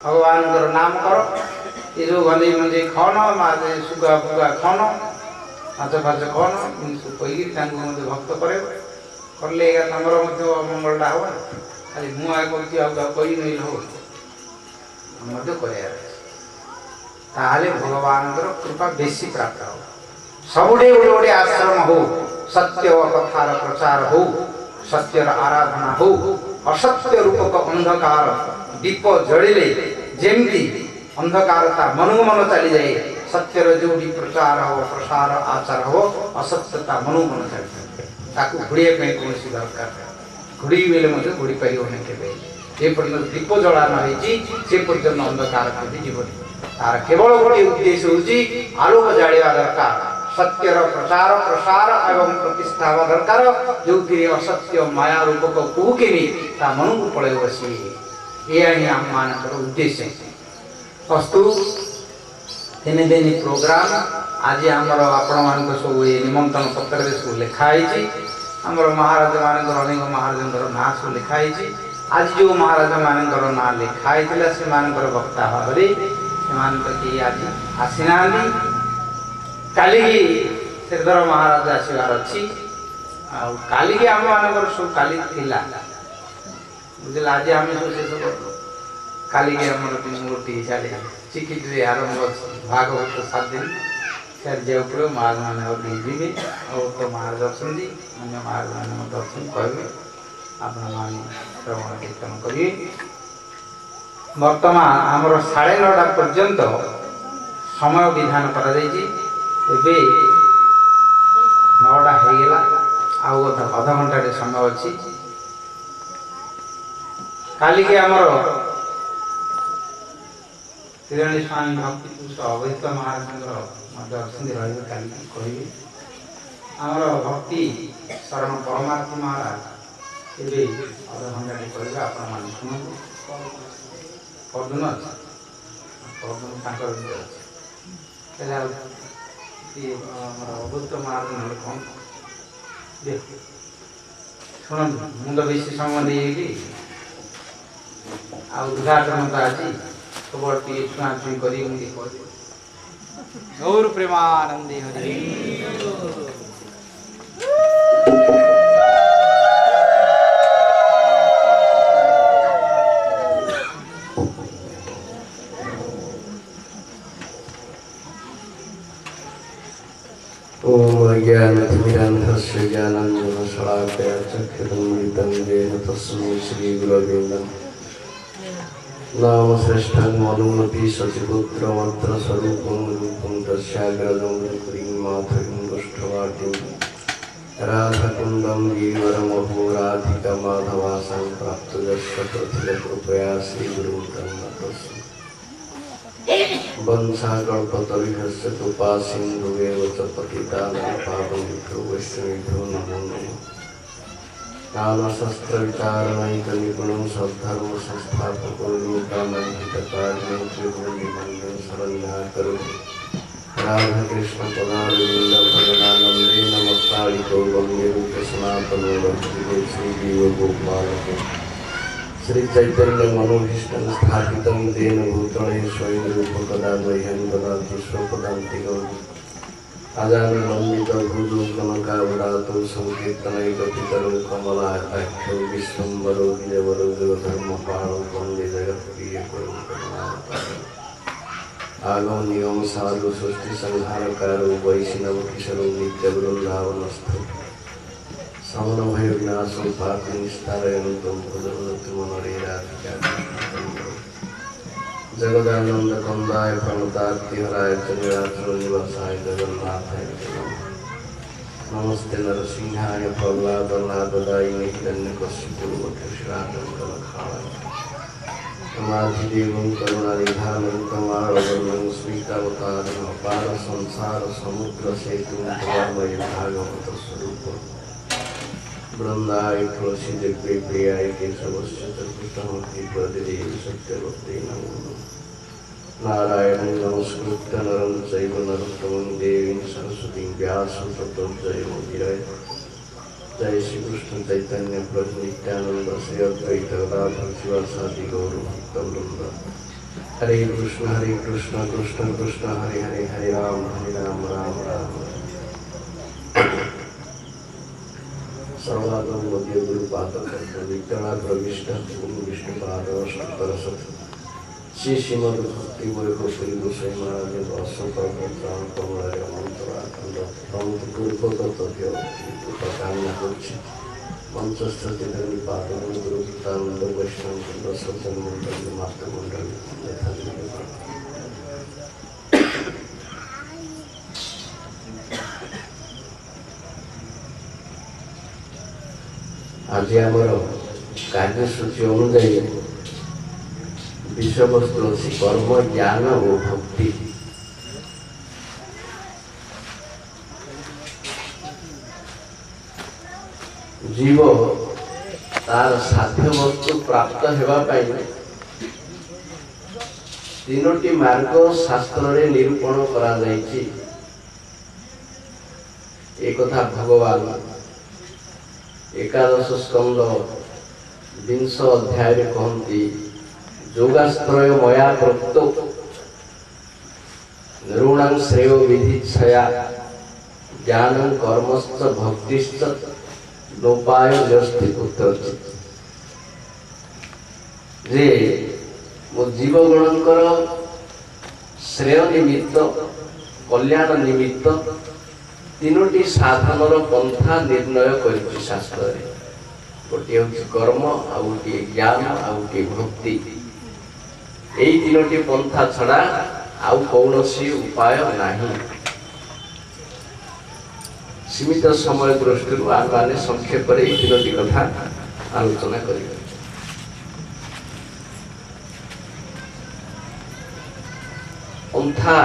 भगवान नाम कर ये जो गंदे मंजे खान माजे सुगा फुगा खान माछ फाच खान कही भक्त करे करले तुम मंगलटा हम खाली मुआ कही नहीं हो ताले भगवान कृपा बेसी प्राप्त हो सबुठे गोटे गोटे आश्रम हो सत्य कथार प्रचार हो सत्यर आराधना हो असत्य रूपक अंधकार दीप जड़िले जेमती अंधकारता मनु मन चली जाए सत्यर जो प्रचार हो प्रसार आचार हो असत्यता मनु मन चली ताकू घुड़िया कौन दरकार घुड़ी बेले घुड़ी पार जे पर्यटन दीप जला से पर्यटन अंधकार जीवन तार केवल गोटे उद्देश्य हूँ आलोक जाड़ा दरकार सत्यर प्रचार प्रसार एवं प्रतिष्ठा दरकार जो असत्य माया रूपक कुहुकेमी ता मन को पड़े सी यह ही आम मान उद्देश्य अस्तु तीन दिन प्रोग्राम आज आमर आपण मान सब निमंत्रण पत्र सब लिखाई आमर महाराज मान अनेक महाराज ना सब लिखाई आज जो महाराज मान ना लिखाई से वक्ता भाव से आज आसीना काली श्रीधर महाराज आसबार अच्छी काली आम मान सब काली थिला बुझे आज आम सब शेष कर काली आम गोटे साढ़े चिकित आरंभ भागवत 7 दिन सारी महाराज मैंने जीवे और तो महाराज अच्छा अन्य महाराज मैंने दर्शन कहे आपण श्रवण कीर्तन करिए वर्तमान आमर 9:30 पर्यंत समय विधान करा एबे 9टा होगला आउ अध घंटा समय अच्छी काली के आमर त्रिवेणी स्वामी भक्ति पुरुष अवैध महाराज अच्छे रही काली कहे आमर भक्ति शरण परमात्मा महाराज एबे अध घंटा कह आपण शुणु परदन अभूत महाराज कौन शुणु मुंड बेसी समय नहीं उद्घाटन तो आज सब छुआ छुई कर गौर प्रेमानंदी हरि ज्ञानतिमिरान्धस्य ज्ञानाञ्जनशलाकया चक्षुरुन्मिलितं येन तस्मै श्रीगुरवे नमः। नाम श्रेष्ठं मनुमपि शशिपुत्रमन्त्रस्वरूपं रूपं तस्याग्रजं पुरीं माधवीं दुष्टवाटिं राधाकुन्दं गिरिवरमहो राधिका माधवासां प्राप्तुयस्य कृपया श्रीगुरुं तस्मै वंशाकल्पतरुभ्यश्च कृपा सिन्धुवेव च पतितानां पावनेभ्यो वैष्णवेभ्यो नमो नमः। कालशस्त्रविचारणैकनिपुणं सद्धर्मसंस्थापको लोकानां हितकारिणं त्रिभुवननिमग्नं शरण्याकरोमि राधाकृष्णपदारविन्दभजनानन्दे नमस्तारितो वन्द्यरूपसनातनो वन्दे श्रीजीवगोपालको श्री चैतन्य मनोभीष्टं स्थापितं तेन भूतले स्वयं रूपकदा मह्यं ददाति स्वपदान्तिकम् अजानुलम्बितं भुजो कनकावदातो संकीर्तनैकपितरं कमलाख्यो विश्वम्भरो विजयवरो जगधर्मपालो वन्दे जगत्प्रियकरो आगम निगम साधु सृष्टि संहारकारो वैष्णवकिशोरो नित्यवृन्दावनस्थो समन भय विनाशं पापनिस्तारयन्तं भजन्ति मनरे राधिका जगदानन्दकन्दाय प्रणतार्तिहराय च निराचलनिवासाय जगन्नाथाय नमस्ते नरसिंहाय प्रह्लादनाददायिने हिरण्यकशिपुर्वक्षराजङ्कलखाय समाधिदेवं करुणानिधानं कमालवर्णं स्वीकावतारम् अपार संसारसमुद्रसेतुं तवामय भागवतस्वरूपम् वृंदाय तुलसी दिव्य प्रियाय केशवस्य चतुर्थमूर्तिपददेव सत्यवते नमो नारायणं नमस्कृत्य नरं चैव नरोत्तमं देवीं सरस्वतीं व्यासं ततो जयमुदीरये। जय श्री कृष्ण चैतन्य प्रभु नित्यानंद श्री अद्वैत गदाधर शिवासादि गौरभक्तवृंद हरे कृष्ण कृष्ण कृष्ण हरे हरे हरे राम राम राम सर्वागम मध्य गुरु पाद विद्या प्रविष्ट गुरु विष्णु पाद अष्टोत्तर श्री श्रीमद भक्ति वैभव गोसाई महाराज अशोक कमलाय मंत्राखंड पूर्वगत कामना कर मंचस्थ चेतनी पाद गुरु गीतानंद वैष्णव सज्जन मंडल मातृ मंडल आज आमर कार्यसूची अनुजाई विषय वस्तु अच्छी कर्म ज्ञान और भक्ति। जीव तार साध्य वस्तु प्राप्त होगा तीनोटी मार्ग शास्त्र रे निरूपण करा जायछि। एक कथा भगवान एकादश स्कंद 20 अध्याय रे कहंती योगास्त्रय मया प्रोक्तो नृणां श्रेयो विधिच्छया ज्ञानं कर्मश्च भक्तिश्च लोपाय व्यस्ति कुत्रचित्। जे मो जीवगणकर श्रेय निमित्त कल्याण निमित्त तीनोटी साधनर पंथा निर्णय करिछि शास्त्र रे। गोटे हूँ कर्म आ गोटे ज्ञान आ गोटे भक्ति। यही तीनोटी पंथा छड़ा आउ कौनसी उपाय नहीं। सीमित समय दृष्टि आने संक्षेप तीनोटी कथा आलोचना करें। पंथा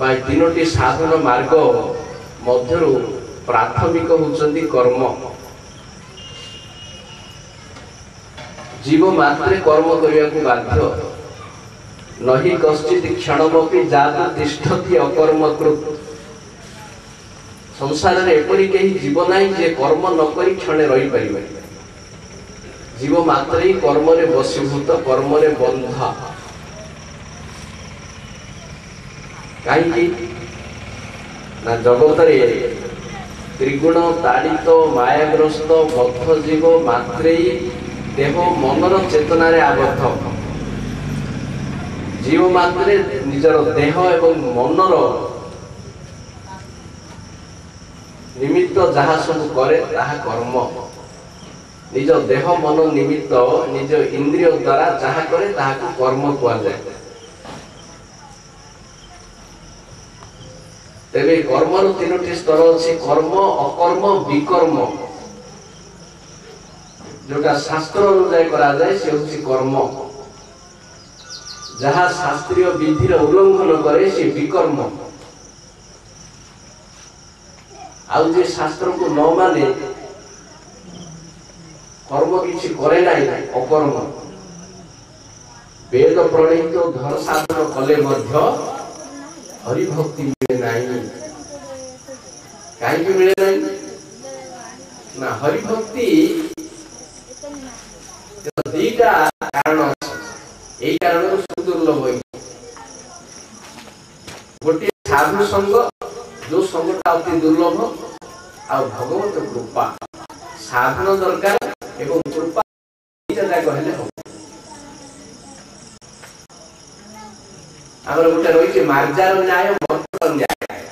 बा तीनोटी साधन मार्ग मध्यरु प्राथमिक होचंदी कर्म। जीव मात्रे कर्म करिया को बाध्य। नहि कश्चित क्षणमपि जातु तिष्ठति अकर्मकृत। संसार रे एपरि केही जीव नाही जे कर्म न करी क्षणे रही परिबे। जीव मात्र ही कर्म रे वशीभूत कर्म रे बंध। काहे ना जगत रे त्रिगुण ताड़ित मायाग्रस्त बद्ध जीव मात्रे ही देह मनर चेतना रे आबद्ध। जीव मात्रे निजर देह एवं मनर निमित्त जहाँ सब करे ताहा कर्म। निज देह मन निमित्त निज इंद्रिय द्वारा जहाँ करे ताहा को कर्म कहा जाए। तेरे कर्मर तीनोटी स्तर अच्छी कर्म अकर्म विकर्म। जोटा शास्त्र अनुसार करा जाए से होची कर्म। जहाँ शास्त्रीय विधिर उल्लंघन करे से विकर्म। आउ जे शास्त्र को न माने कर्म किसी करे नहीं अकर्म। वेद प्रणीत धन साधन कले मध्य हरिभक्ति मिले नहीं। कहीं मिले नहीं ना हरिभक्ति दीटा कारण यही कारण सुदुर्लभ। गोटे साधु संग जो संगटा अति दुर्लभ आ भगवत कृपा साधन दरकार एवं कृपा कहले हम। आमर गोटे रही मार्जार न्याय मर्कट न्याय।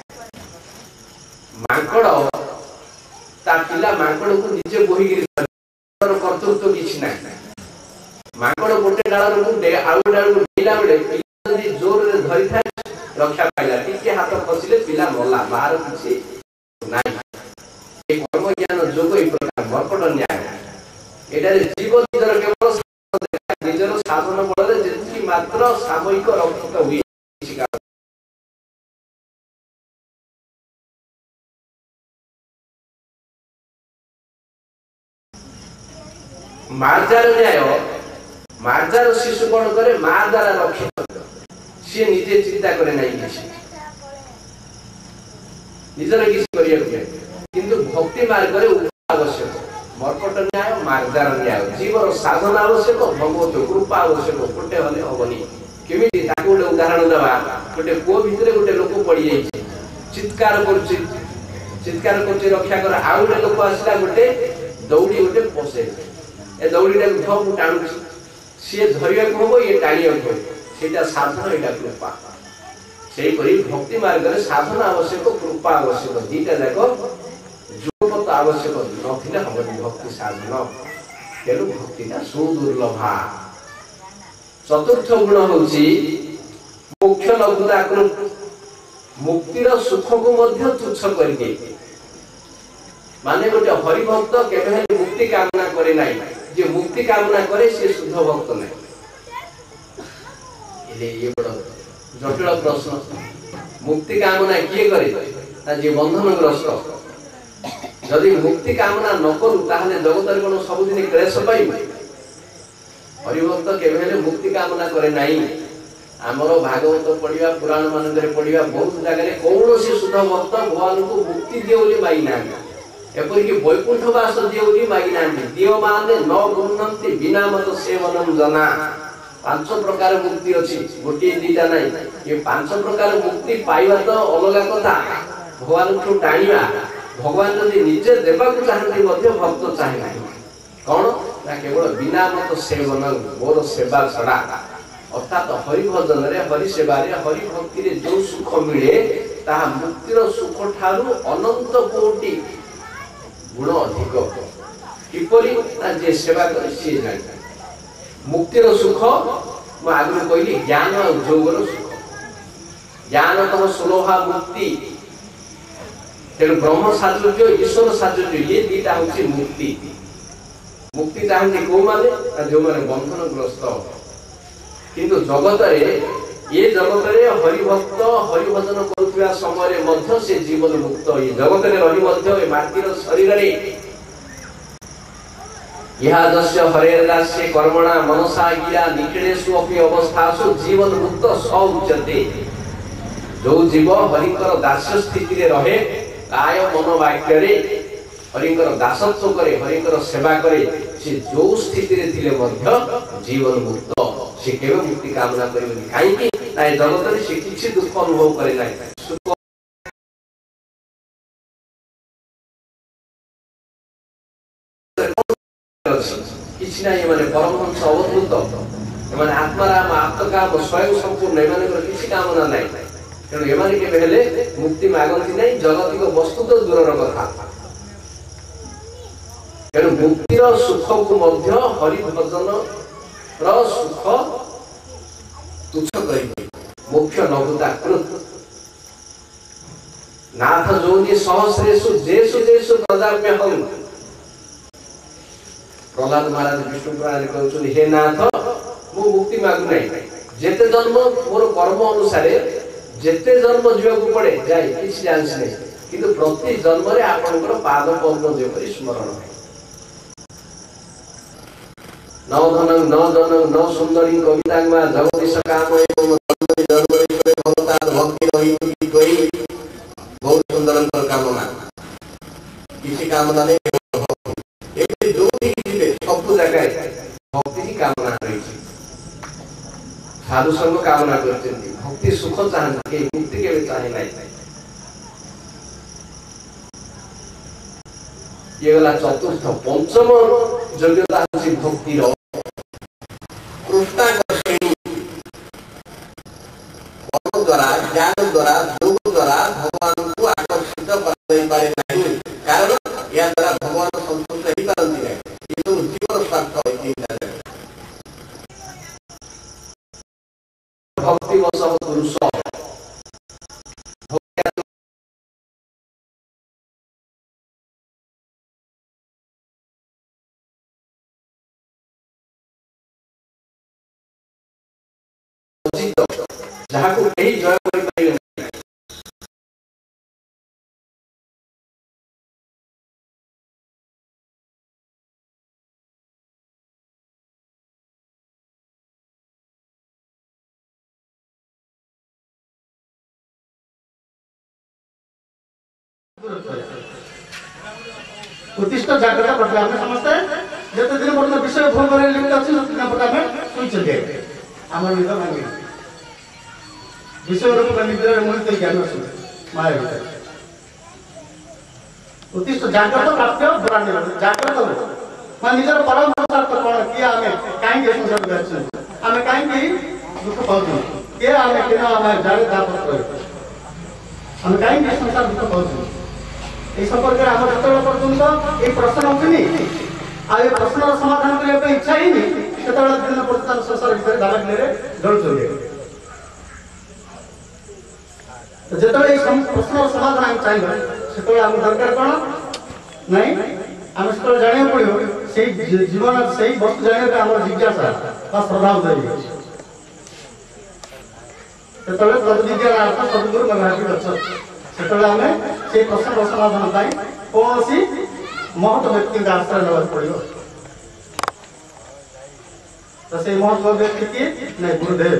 मांकड़ ता पिला मांकड़ को निजे बोहिगिरी कर्तृत्व किसी ना। मांकड़ गोटे डाल आउ डाल डेला बेले पिला जोर रे धरी था रक्षा पाइला टिके हाथ फसिले पिला मरला बाहर किसी नाही। ए कर्म ज्ञान जोग ई प्रकार मर्कट न्याय। एटा जीव निजर केवल निजर साधन बल रे जेति मात्र सामयिक रक्षित हुई। मार्जार न्याय मार्जार शिशु कौन करे माँ द्वारा रक्षित सी निजे चिंता करे नहीं किसी निजर किसी करिया किंतु भक्ति मार्ग रे आवश्यक। मर्कट न्याय मार्जार न्याय जीवर साधन आवश्यक भगवत कृपा आवश्यक। गोटे हले हबनी केमिति ताको गोटे उदाहरण देवा गोटे पुओ भितरे गोटे लोक पड़ी जाइछे चित्कार करछि रक्षा कर आ गोटे लोक आसला गोटे दौड़ी गोटे पसे ए दौड़ीटा धम टाणुछि सी धरिया को हबो ये टाणिया को सेटा साधन एटा कृपा सेही परि भक्ति मार्ग रे साधन आवश्यक कृपा आवश्यक दीटा जाको जोपत आवश्यक नथिले हबनि भक्ति साधन तेनु भक्तिटा सुदुर्लभा चतुर्थ गुण होछि मुख्य लघुता मुक्तिर सुख को मध्य तुच्छ करके माने गोटे हरि भक्त केबे मुक्ति कामना करे नाही जे मुक्ति कामना करे से शुद्ध भक्त नहीं ये बड़ जटिल प्रश्न मुक्ति कामना किए करे जे बंधन ग्रस्त यदि मुक्ति कामना न करू ताहले जगत कोन सब दिन क्लेश पाइब हरिभक्त केबे मुक्ति कामना करे नाही आमर भागवत पढ़िया पुराण मानक पढ़िया बहुत जगह कौन से शुद्ध भक्त भगवान को मुक्ति दिए बोली मागी ना एपरिक वैकुंठवास दिए बोली मागी ना दियो माने न गुणंती बिना मत सेवनम जना पांच प्रकार मुक्ति अछि गोटे दीटा नाही ये पांच प्रकार मुक्ति पाइबा तो अलग कथा भगवान को टाणिया भगवान यदि निजे देबा को चाहନ୍ତି मध्य भक्त चाहे नाही कौन ना केवल बिना मत सेवन मोर सेवा छड़ा अर्थात हरि भजन रे हरि सेवा रे हरि भक्ति रे जो सुख मिले ताहा मुक्तिर सुख ठारू अनंत कोटि गुण अधिक किपरि ना जे सेवा करे से जाने मुक्तिर सुख म आगु कहली ज्ञान और जोगर सुख ज्ञान तम सुलभा मुक्ति तेणु ब्रह्म साजुज्य ईश्वर साजुज्य ये दीटा होछि मुक्ति मुक्ति चाहती को माने जो माने बंधन ग्रस्त किंतु जगत रे ये जगत रे हरि भक्त हरि भजन करुवा समय मध्य से जीवन मुक्त ये जगत रे रही मध्य ए माटीर शरीर रे यहा दस्य हरेर दास्य कर्मणा मनसा गिरा निखिलेषु अपि अवस्थासु जीवन मुक्त स उच्यते जो जीव हरिकर दास्य स्थिति रे रहे काय मन वाक्य रे हरिकर दासत्व करे हरिकर सेवा करे से जो स्थिति रे थिले मध्य जीवन मुक्त से केवल मुक्ति कामना करेनि काई कि ताई जगत रे से किछि दुख अनुभव करे नाही सुख किछि नाही माने परमहंस अवधूत माने आत्माराम आत्मकाम स्वयं संपूर्ण माने किछि कामना नाही तेणु एमाने के पहले मुक्ति मागंती नहीं जगतिक वस्तु तो दूर कथा तेणु मुक्तिर सुख को मध्य हरि भजन र सुख तुच्छ करिबे मुख्य लघुता कृत नाथ जोनि सहस्रेषु जेषु प्रजाम्य हं प्रहलाद महाराज विष्णु पुराण कहउछन हे नाथ मु मुक्ति मागु नहीं जेते जन्म मोर कर्म अनुसार जेते जन्म जीवा को पड़े जाय किछ जानस नहीं किंतु प्रति जन्म रे आपनकर पाद पद्म जेपरि स्मरण है नौ धन नौ जन नौ सुंदरी कवितांगमा जगदीश काम एवं जन्म रे भवता भक्ति रही कोई बहुत सुंदर कामना किसी कामना नहीं एबे जो भी जीवे सब जगह भक्ति की कामना रही साधु संग कामना करते भक्ति सुख चाहते मुक्ति के चाहे नहीं ये वाला चतुर्थ पंचम योग्यता है भक्ति रो कृष्णा द्वारा ज्ञान द्वारा योग द्वारा भगवान को आकर्षित कर पारे नहीं कारण या द्वारा भगवान संतुष्ट नहीं पारंती है ये तो जीवन स्वार्थ है भक्ति वश पुरुष जहाँ को कहीं जय कर पाइले उत्तिष्ठ जागृत करते हमें समझते जब दिन पर्यटन विषय भूल कर लिखते अच्छी दिन पर्यटन सुई चल जाए हमारे इधर नहीं विषय रूप निद्रा मोहित ज्ञान माया भितर उत्तिष्ठ जाग्रत प्राप्त पुराण जाग्रत मैं निजर परम पुरुषार्थ कौन किया हमें कहीं संसार दर्शन हमें कहीं दुख पाऊँ किए हमें किना हमें जाने दापत करे हमें कहीं संसार दुख पाऊँ ये संपर्क में हम जतबे पर्यंत ये प्रश्न उठनी आ ये प्रश्न समाधान करने पे इच्छा ही नहीं सेतबे दिन पर्यंत संसार भीतर दाबाग्नि जड़ चलिए तो जतबे ये प्रश्न समाधान हम चाहिए सेतबे हम दरकार कौन नहीं हम सेतबे जानिया पड़ियो सेही जीवन सेही वस्तु जानिया पे हमर जिज्ञासा बा श्रद्धा उदय सेतबे तद्विज्ञान अर्थ सद्गुरु मगाही बच्चा सेतबे हमें से प्रश्न समाधान पाई कौन सी महत्व व्यक्ति का आश्रय लेवाक पड़ियो तो से महत्व व्यक्ति की नहीं गुरुदेव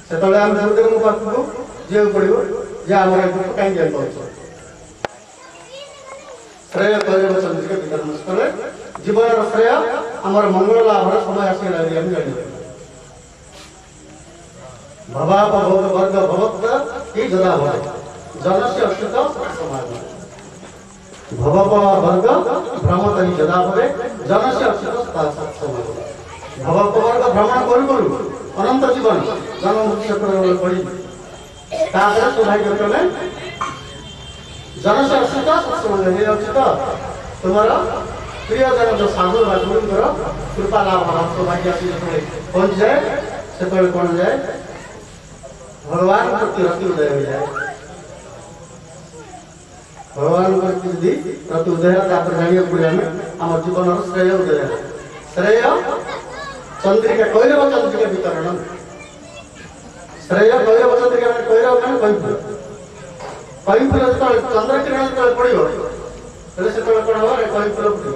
सेतबे हम गुरुदेव पाखु जे पड़ियो जे हमर दुख काई ज्ञान पाउछ श्रेय करियो चंद्रिका वितरण स्थले जीवन श्रेय हमर मंगल लाभ समय आसी लागि हम जानि भवाप भव वर्ग भवत ही जदा भव जनस्य अस्तित्व समाज भवप वर्ग भ्रमत ही जदा भवे जनस्य अस्तित्व समाज भवप वर्ग भ्रमण करू अनंत जीवन जन्म मृत्यु चक्र पड़ी तादर सौभाग्य क्रमे जनस्य अस्तित्व समाज हे अस्तित्व तुम्हारा प्रिय जन जो साधु बा गुरुଙ୍କର कृपा लाभ सौभाग्य आसी पहुंच जाए से कौन जाए भगवान प्रति रति उदय हो जाए भगवान प्रति रति उदय तापर जानिया पड़े आम जीवन श्रेय उदय श्रेय चंद्रिका कैरव चंद्रिका वितरण श्रेय कैरव चंद्रिका कैरव मैंने कई फूल जो चंद्र किरण जो पड़ो से कौन हम कई फूल पड़ो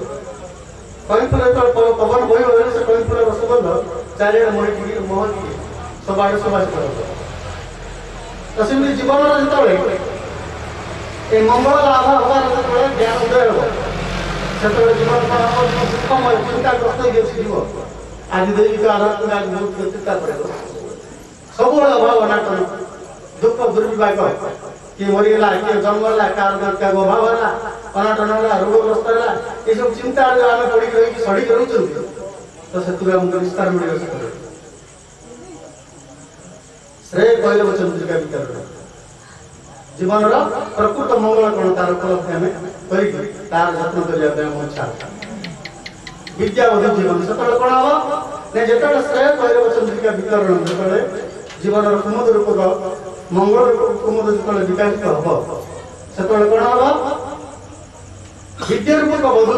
कई फूल जो पवन बह से कई फूल सुगंध चारिड़े मोह मोह सब आड़े सुबास कर तो सेमती जीवन जो ये मंगल लाभ हमार जो ज्ञान उदय हे से जीवन सुखमय चिंताग्रस्त जीव आज दैविक आध्यात्मिक आज बहुत चिंता पड़े सब अभाव अनाटन दुख दुर्विपाक किए मरीगला किए जन्मला कार अभाव है अनाटन है रोगग्रस्त है ये सब चिंता जो आम पड़ी रही सड़ी रोच तो से आमको विस्तार मिले श्रेय कैरव चंद्रिका वितरण जीवन प्रकृत मंगल कौन तार उपलब्धि आम तार जत्न करने इच्छा विद्या बोध जीवन से कौन हम जो श्रेय कैरव चंद्रिका वितरण जो जीवन कुमुद रूपक मंगल कुमुद जो विकसित हम से कौन हम विद्या रूपक बोध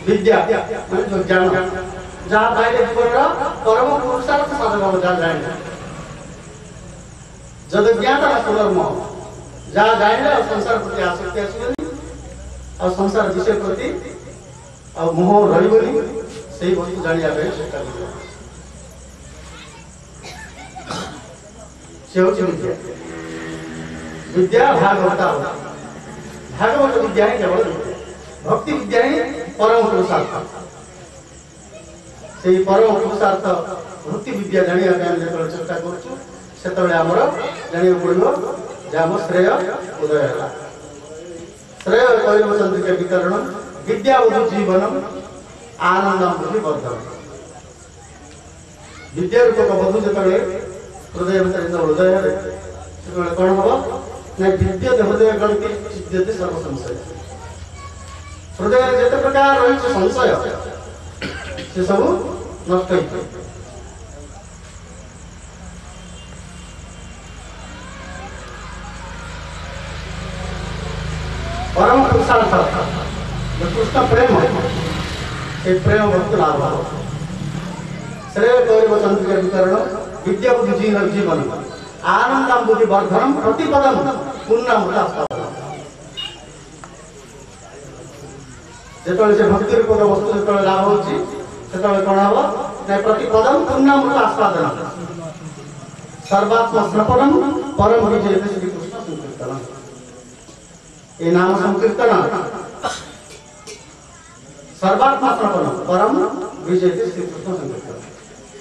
विद्या जो ज्ञान जहाँ पाइले जीवन परम पुरुषार्थ साधन जहाँ जाए जद ज्ञाता सुधर्म जहाँ जाए संसार प्रति आसक्ति आसबनी और संसार विषय प्रति और मोह रही से वस्तु जाना चेष्टा विद्या विद्या भागवता भागवत विद्या ही केवल भक्ति विद्या ही परम पुरुषार्थ से परम पुरुषार्थ भक्ति विद्या जाना जो चेष्टा करूँ से जाना पड़ो जहाँ श्रेय उदय है श्रेय कैरव चंद्रिका वितरण विद्या बुद्धि जीवन आनंद वर्धन विद्या रूपक बधु जो हृदय भर हृदय है कौन हम ना विद्युत हृदय गणति चिद्यते सर्व संशय हृदय जिते प्रकार रही संशय से सब नष्ट हो परम पुरुषार्थ जो कृष्ण प्रेम ये प्रेम भक्ति लाभ श्रेय कैरव चंद्रिका वितरण विद्या बुद्धि जीवन आनंद बुद्धि वर्धनम प्रतिपदम पूर्णामृत जो भक्ति रूपक वस्तु जो लाभ हो कौन हम ना प्रतिपदम पूर्णामृत आस्वादन सर्वात्म स्नपनम परम विजय श्री कृष्ण संकीर्तन ये नाम संकीर्तन सर्वात्मा स्नपन परम विजय श्री कृष्ण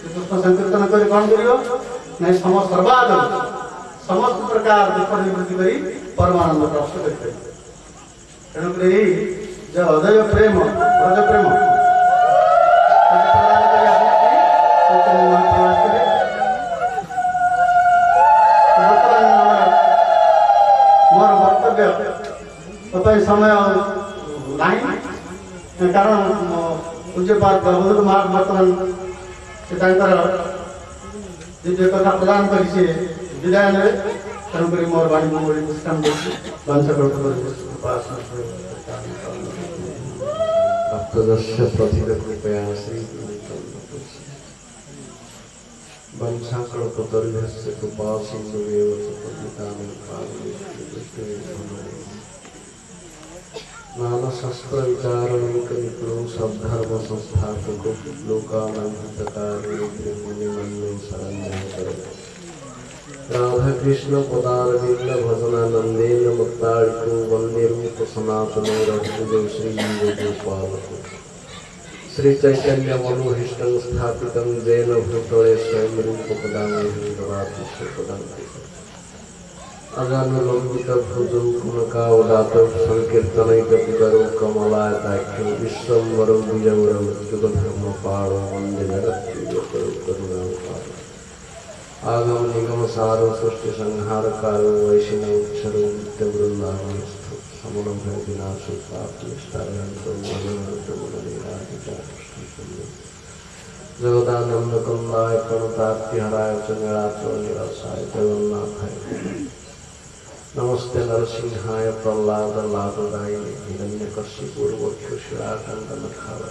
संकीर्तन कर कौन कर नहीं सर्वाद समस्त प्रकार दुख निवृत्ति करी परमानंद प्राप्त करते तेणुक जो हृदय प्रेम व्रज प्रेम मोर वक्तव्य समय नहीं कारण पूज्यपाद बलभद्र महाराज बर्तमान से दिव्य कथा प्रदान कर विदाय ने तेणुक मोर वाणी मोरी विश्राम भक्तदर्श प्रथित कृपया श्री वंशाकल्पतरुभ्यश्च कृपा सिन्धुरेव नाना शास्त्र विचारणैक निपुणो सद्धर्म संस्थापको लोकानां हितकारिणे मुनिमन्ये शरण्यं राधा कृष्ण पदारविंद भजनानंदेन मुक्ताड़िको वंदे रूप सनातनो रघुदेव श्री गोपालको श्री चैतन्य मनोहिष्टं स्थापितं जैन भूतले स्वयं रूप पदामि ददाति सुपदन्ति अजानुलंबित भुजौ कुनकावदातौ संकीर्तनैकपितरौ कमलायताख्यौ विश्वम्भरौ विजयवरौ युगधर्मपाणौ वन्दे जगत्प्रियकरौ करुणावतारौ आगम निगम सारो सृष्टि संहार कारो वैष्णवक्षरो नित्य वृंदावनस्थो समन भय विनाशो पाप निष्ठारहंतो मनोहरतो मनोनिराधिकारो जगदानंद कंदाय प्रणतार्तिहराय च नीलाच निरासाय जगन्नाथाय नमस्ते नरसिंहाय प्रह्लाद लाभदायिने हिरण्यकश्यपूर्वक्षुशिलाकण्डनखाय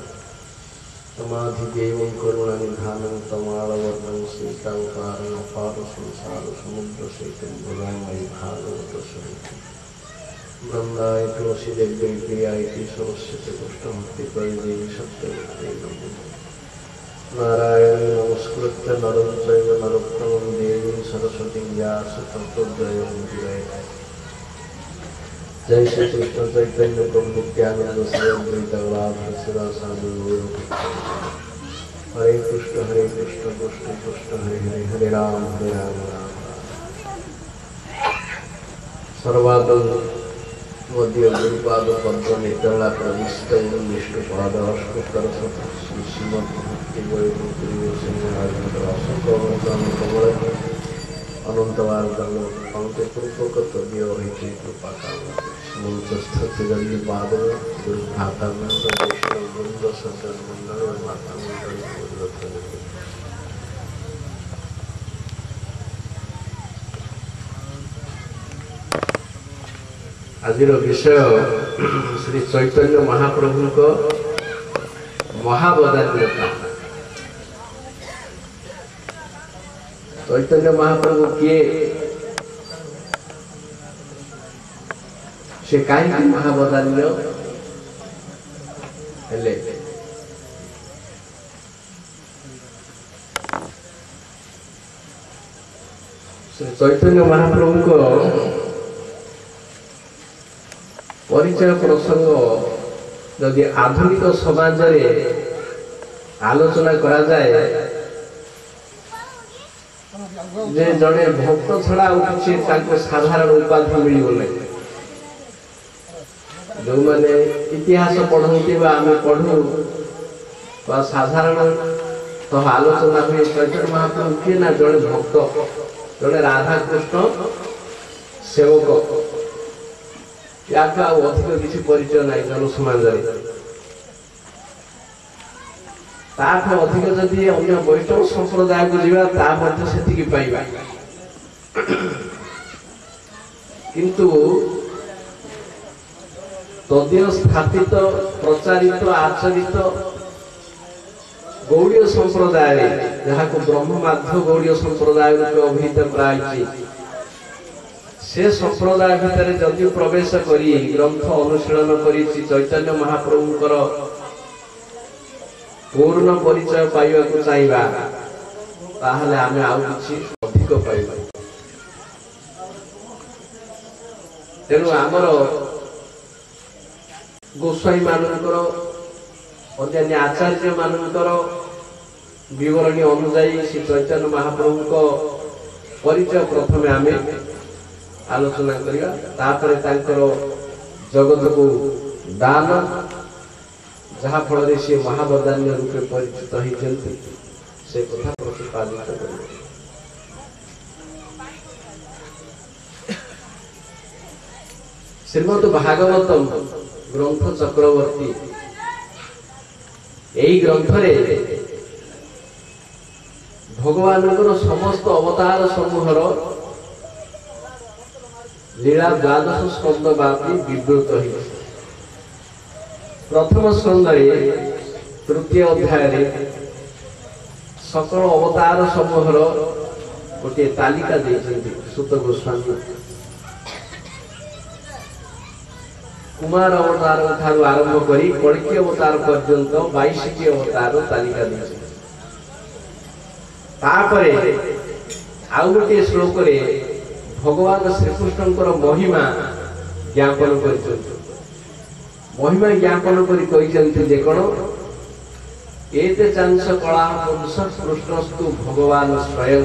समाधिदेवं करुणानिधानं तमालवर्णं सीतावतारं अपार संसार समुद्रसेतुं भगामि भागवतस्वरूपं वृन्दाय तुलसीदेव्यै प्रियाय सरस्वती कृष्णभक्तिप्रदेवी सत्यवत्यै नमो नारायण नमस्कृत्य नरं चैव नरोत्तमं देवीं सरस्वतीं व्यास ततो जयमुदीरये जय श्री कृष्ण चैतन्य प्रभु नित्यानंद श्री अद्वैत गदाधर शिवासादि हरे कृष्ण कृष्ण कृष्ण हरे हरे हरे राम राम सर्वादल मध्य गुरुपाद पद्म नितला प्रविष्ट विष्णुपाद अष्टोत्तर श्री श्रीमद भक्ति कमल अनंत वार्दल पंक्ति पूर्वक होती कृपा कामना पाद दुर्भाता वैष्णव वृंद सज्जन मंडल माता मंडल आज विषय श्री चैतन्य महाप्रभु को महावदान्यता। चैतन्य महाप्रभु किए से कहीं महावदान्य हेले श्री चैतन्य महाप्रभु को परिचय प्रसंग यदि आधुनिक समाज रे आलोचना करा जाए जे जड़े भक्त छड़ा किसी साधारण उपाधि मिलने जो मैंने इतिहास पढ़ती आम पढ़ू साधारण तो आलोचना हुए चैतन्य महाप्रभु किए ना जड़े भक्त जड़े राधा कृष्ण सेवक या अधिक किसी परिचय ना जन समाज अधिक जदि अन्य वैष्णव संप्रदाय को जावा से पाइबा किंतु तदीय स्थापित प्रचारित आचरित गौड़ीय संप्रदाय जहाँ को ब्रह्ममाध्य गौड़ीय संप्रदाय अभिहित कराई से संप्रदाय भितर जदि प्रवेश करी ग्रंथ अनुशीलन करी चैतन्य महाप्रभुकर पूर्ण परिचय पाइबा को चाहिबा ताहले आमे आउ किछि अधिक पाइबा। तेणु आमर गोस्वाई मानकर अन्य आचार्य मानकर विवरणी अनुसार श्री चैतन्य महाप्रभु को परिचय प्रथमे आम आलोचना करिया तापर तांकर जगत को दान जहा फल से महावदान्य रूपे परिचित होती से कथा प्रतिपादित करिया। श्रीमद् भागवतम ग्रंथ चक्रवर्ती यही ग्रंथ रे भगवान समस्त अवतार समूहर लीला द्वादश स्कंद व्यापी विवृत हो प्रथम स्कंद तृतीय अध्याय सकल अवतार समूहर गोटे तालिका देते सुत गोस्वामी कुमार अवतार ठारू आरंभ करी कल्की अवतार पर्यंत 22 अवतार तालिका देते आउ गोटे श्लोक रे भगवान श्रीकृष्ण महिमा ज्ञापन कर महिमा ज्ञापन कर कौन एते चांस कला पुंस कृष्णस्तु भगवान स्वयं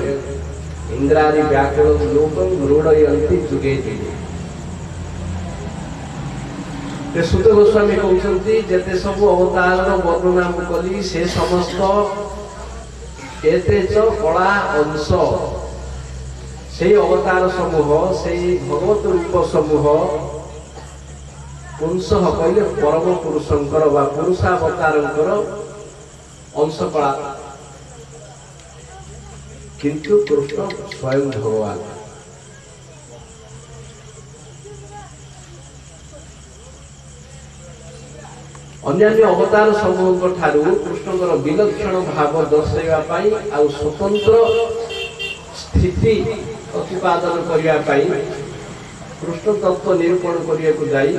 इंद्रादि व्याकुल लोकं मृडयन्ति जुगे जुगे। सुत गोस्वामी कहते जेते सब अवतार वर्णना कली से समस्त एते च कला अंश से अवतार समूह से भगवत रूप समूह पुंस कहले परम पुरुषंकर बा पुरुषावतारंकर अंश कला किंतु कृष्ण स्वयं भगवान अन्यान्य अवतार समूह ठारू कृष्णकर विलक्षण भाव दर्शाइबा पाई आ स्वतंत्र स्थिति प्रतिपादन करने कृष्ण तत्व निरूपण करने जाई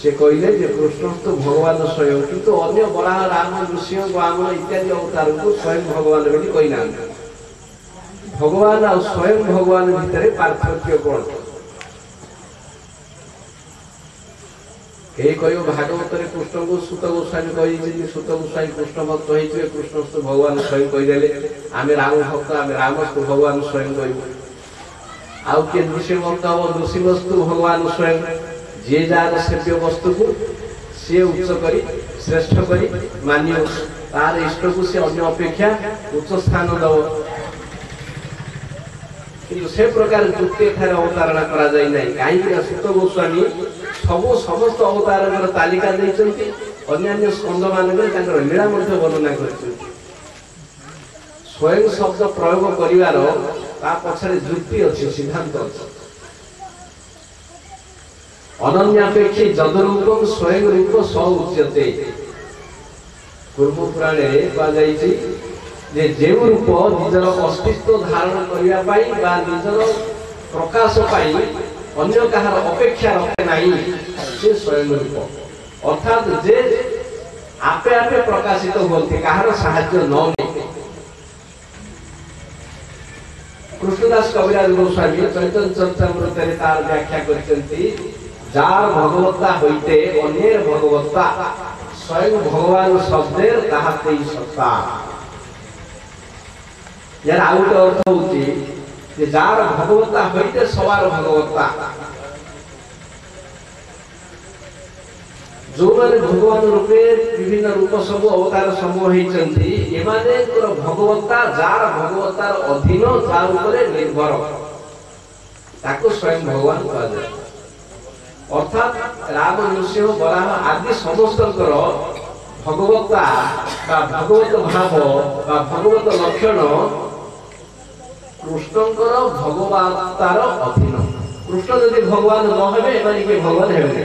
से कहले जे कृष्ण तो भगवान स्वयं किंतु अन्य बराह राम नृसिंह वामन इत्यादि अवतार को स्वयं भगवान बोली कहना भगवान आ स्वयं भगवान भितर पार्थक्य कौन कही कह भागवत कृष्ण को सुत गोस्वामी कही सुत गोस्वामी कृष्ण भक्त होते कृष्णस्तु भगवान स्वयं कहीदेले आम राम भक्त आम रामस्तु भगवान स्वयं कह आउ किए नृसिंह भक्त हम नृसिंहस्तु भगवान स्वयं जे जार सेव्य वस्तु को सी उच्च कर श्रेष्ठ कर मान्य तार इष्ट को सी अन्य अपेक्षा उच्च स्थान दब कि से प्रकार युक्ति अवतारणा करा जाय नहीं कहीं सुत गोस्वामी सब समस्त अवतार तालिका देते अन्य स्कंद मान लीला वर्णना कर स्वयं शब्द प्रयोग कर पछरे युक्ति अच्छी सिद्धांत अच्छी अनन्यापेक्षी जदरूपम स्वयं रूप स उच्यते पूर्व पुराण जे जेउ रूप निजर अस्तित्व धारण करने निजर प्रकाश पाई अन्य कहार अपेक्षा रखे नहीं से स्वयं रूप अर्थात जे आपे आपे प्रकाशित होते कहार साहाय्य न कृष्णदास कविराज गोस्वामी चैतन्य चरितामृत तार व्याख्या करते जार भगवत्ता होते अन्य भगवत्ता स्वयं भगवान शब्देर ताहाते सत्ता यार आउ गोटे अर्थ होती जार भगवत्ता होते सवार भगवत्ता जो मैंने भगवान रूपे विभिन्न रूप सब अवतार समूह होती भगवत्ता जार भगवत्तार अधीन जार उपरे निर्भर ताको स्वयं भगवान कहा जाए अर्थात राम नृसिंह बराह आदि समस्त भगवत्ता भगवत भाव भगवत लक्षण कृष्णकर भगवत्तार अधीन कृष्ण यदि भगवान न हे एमाने भगवान हे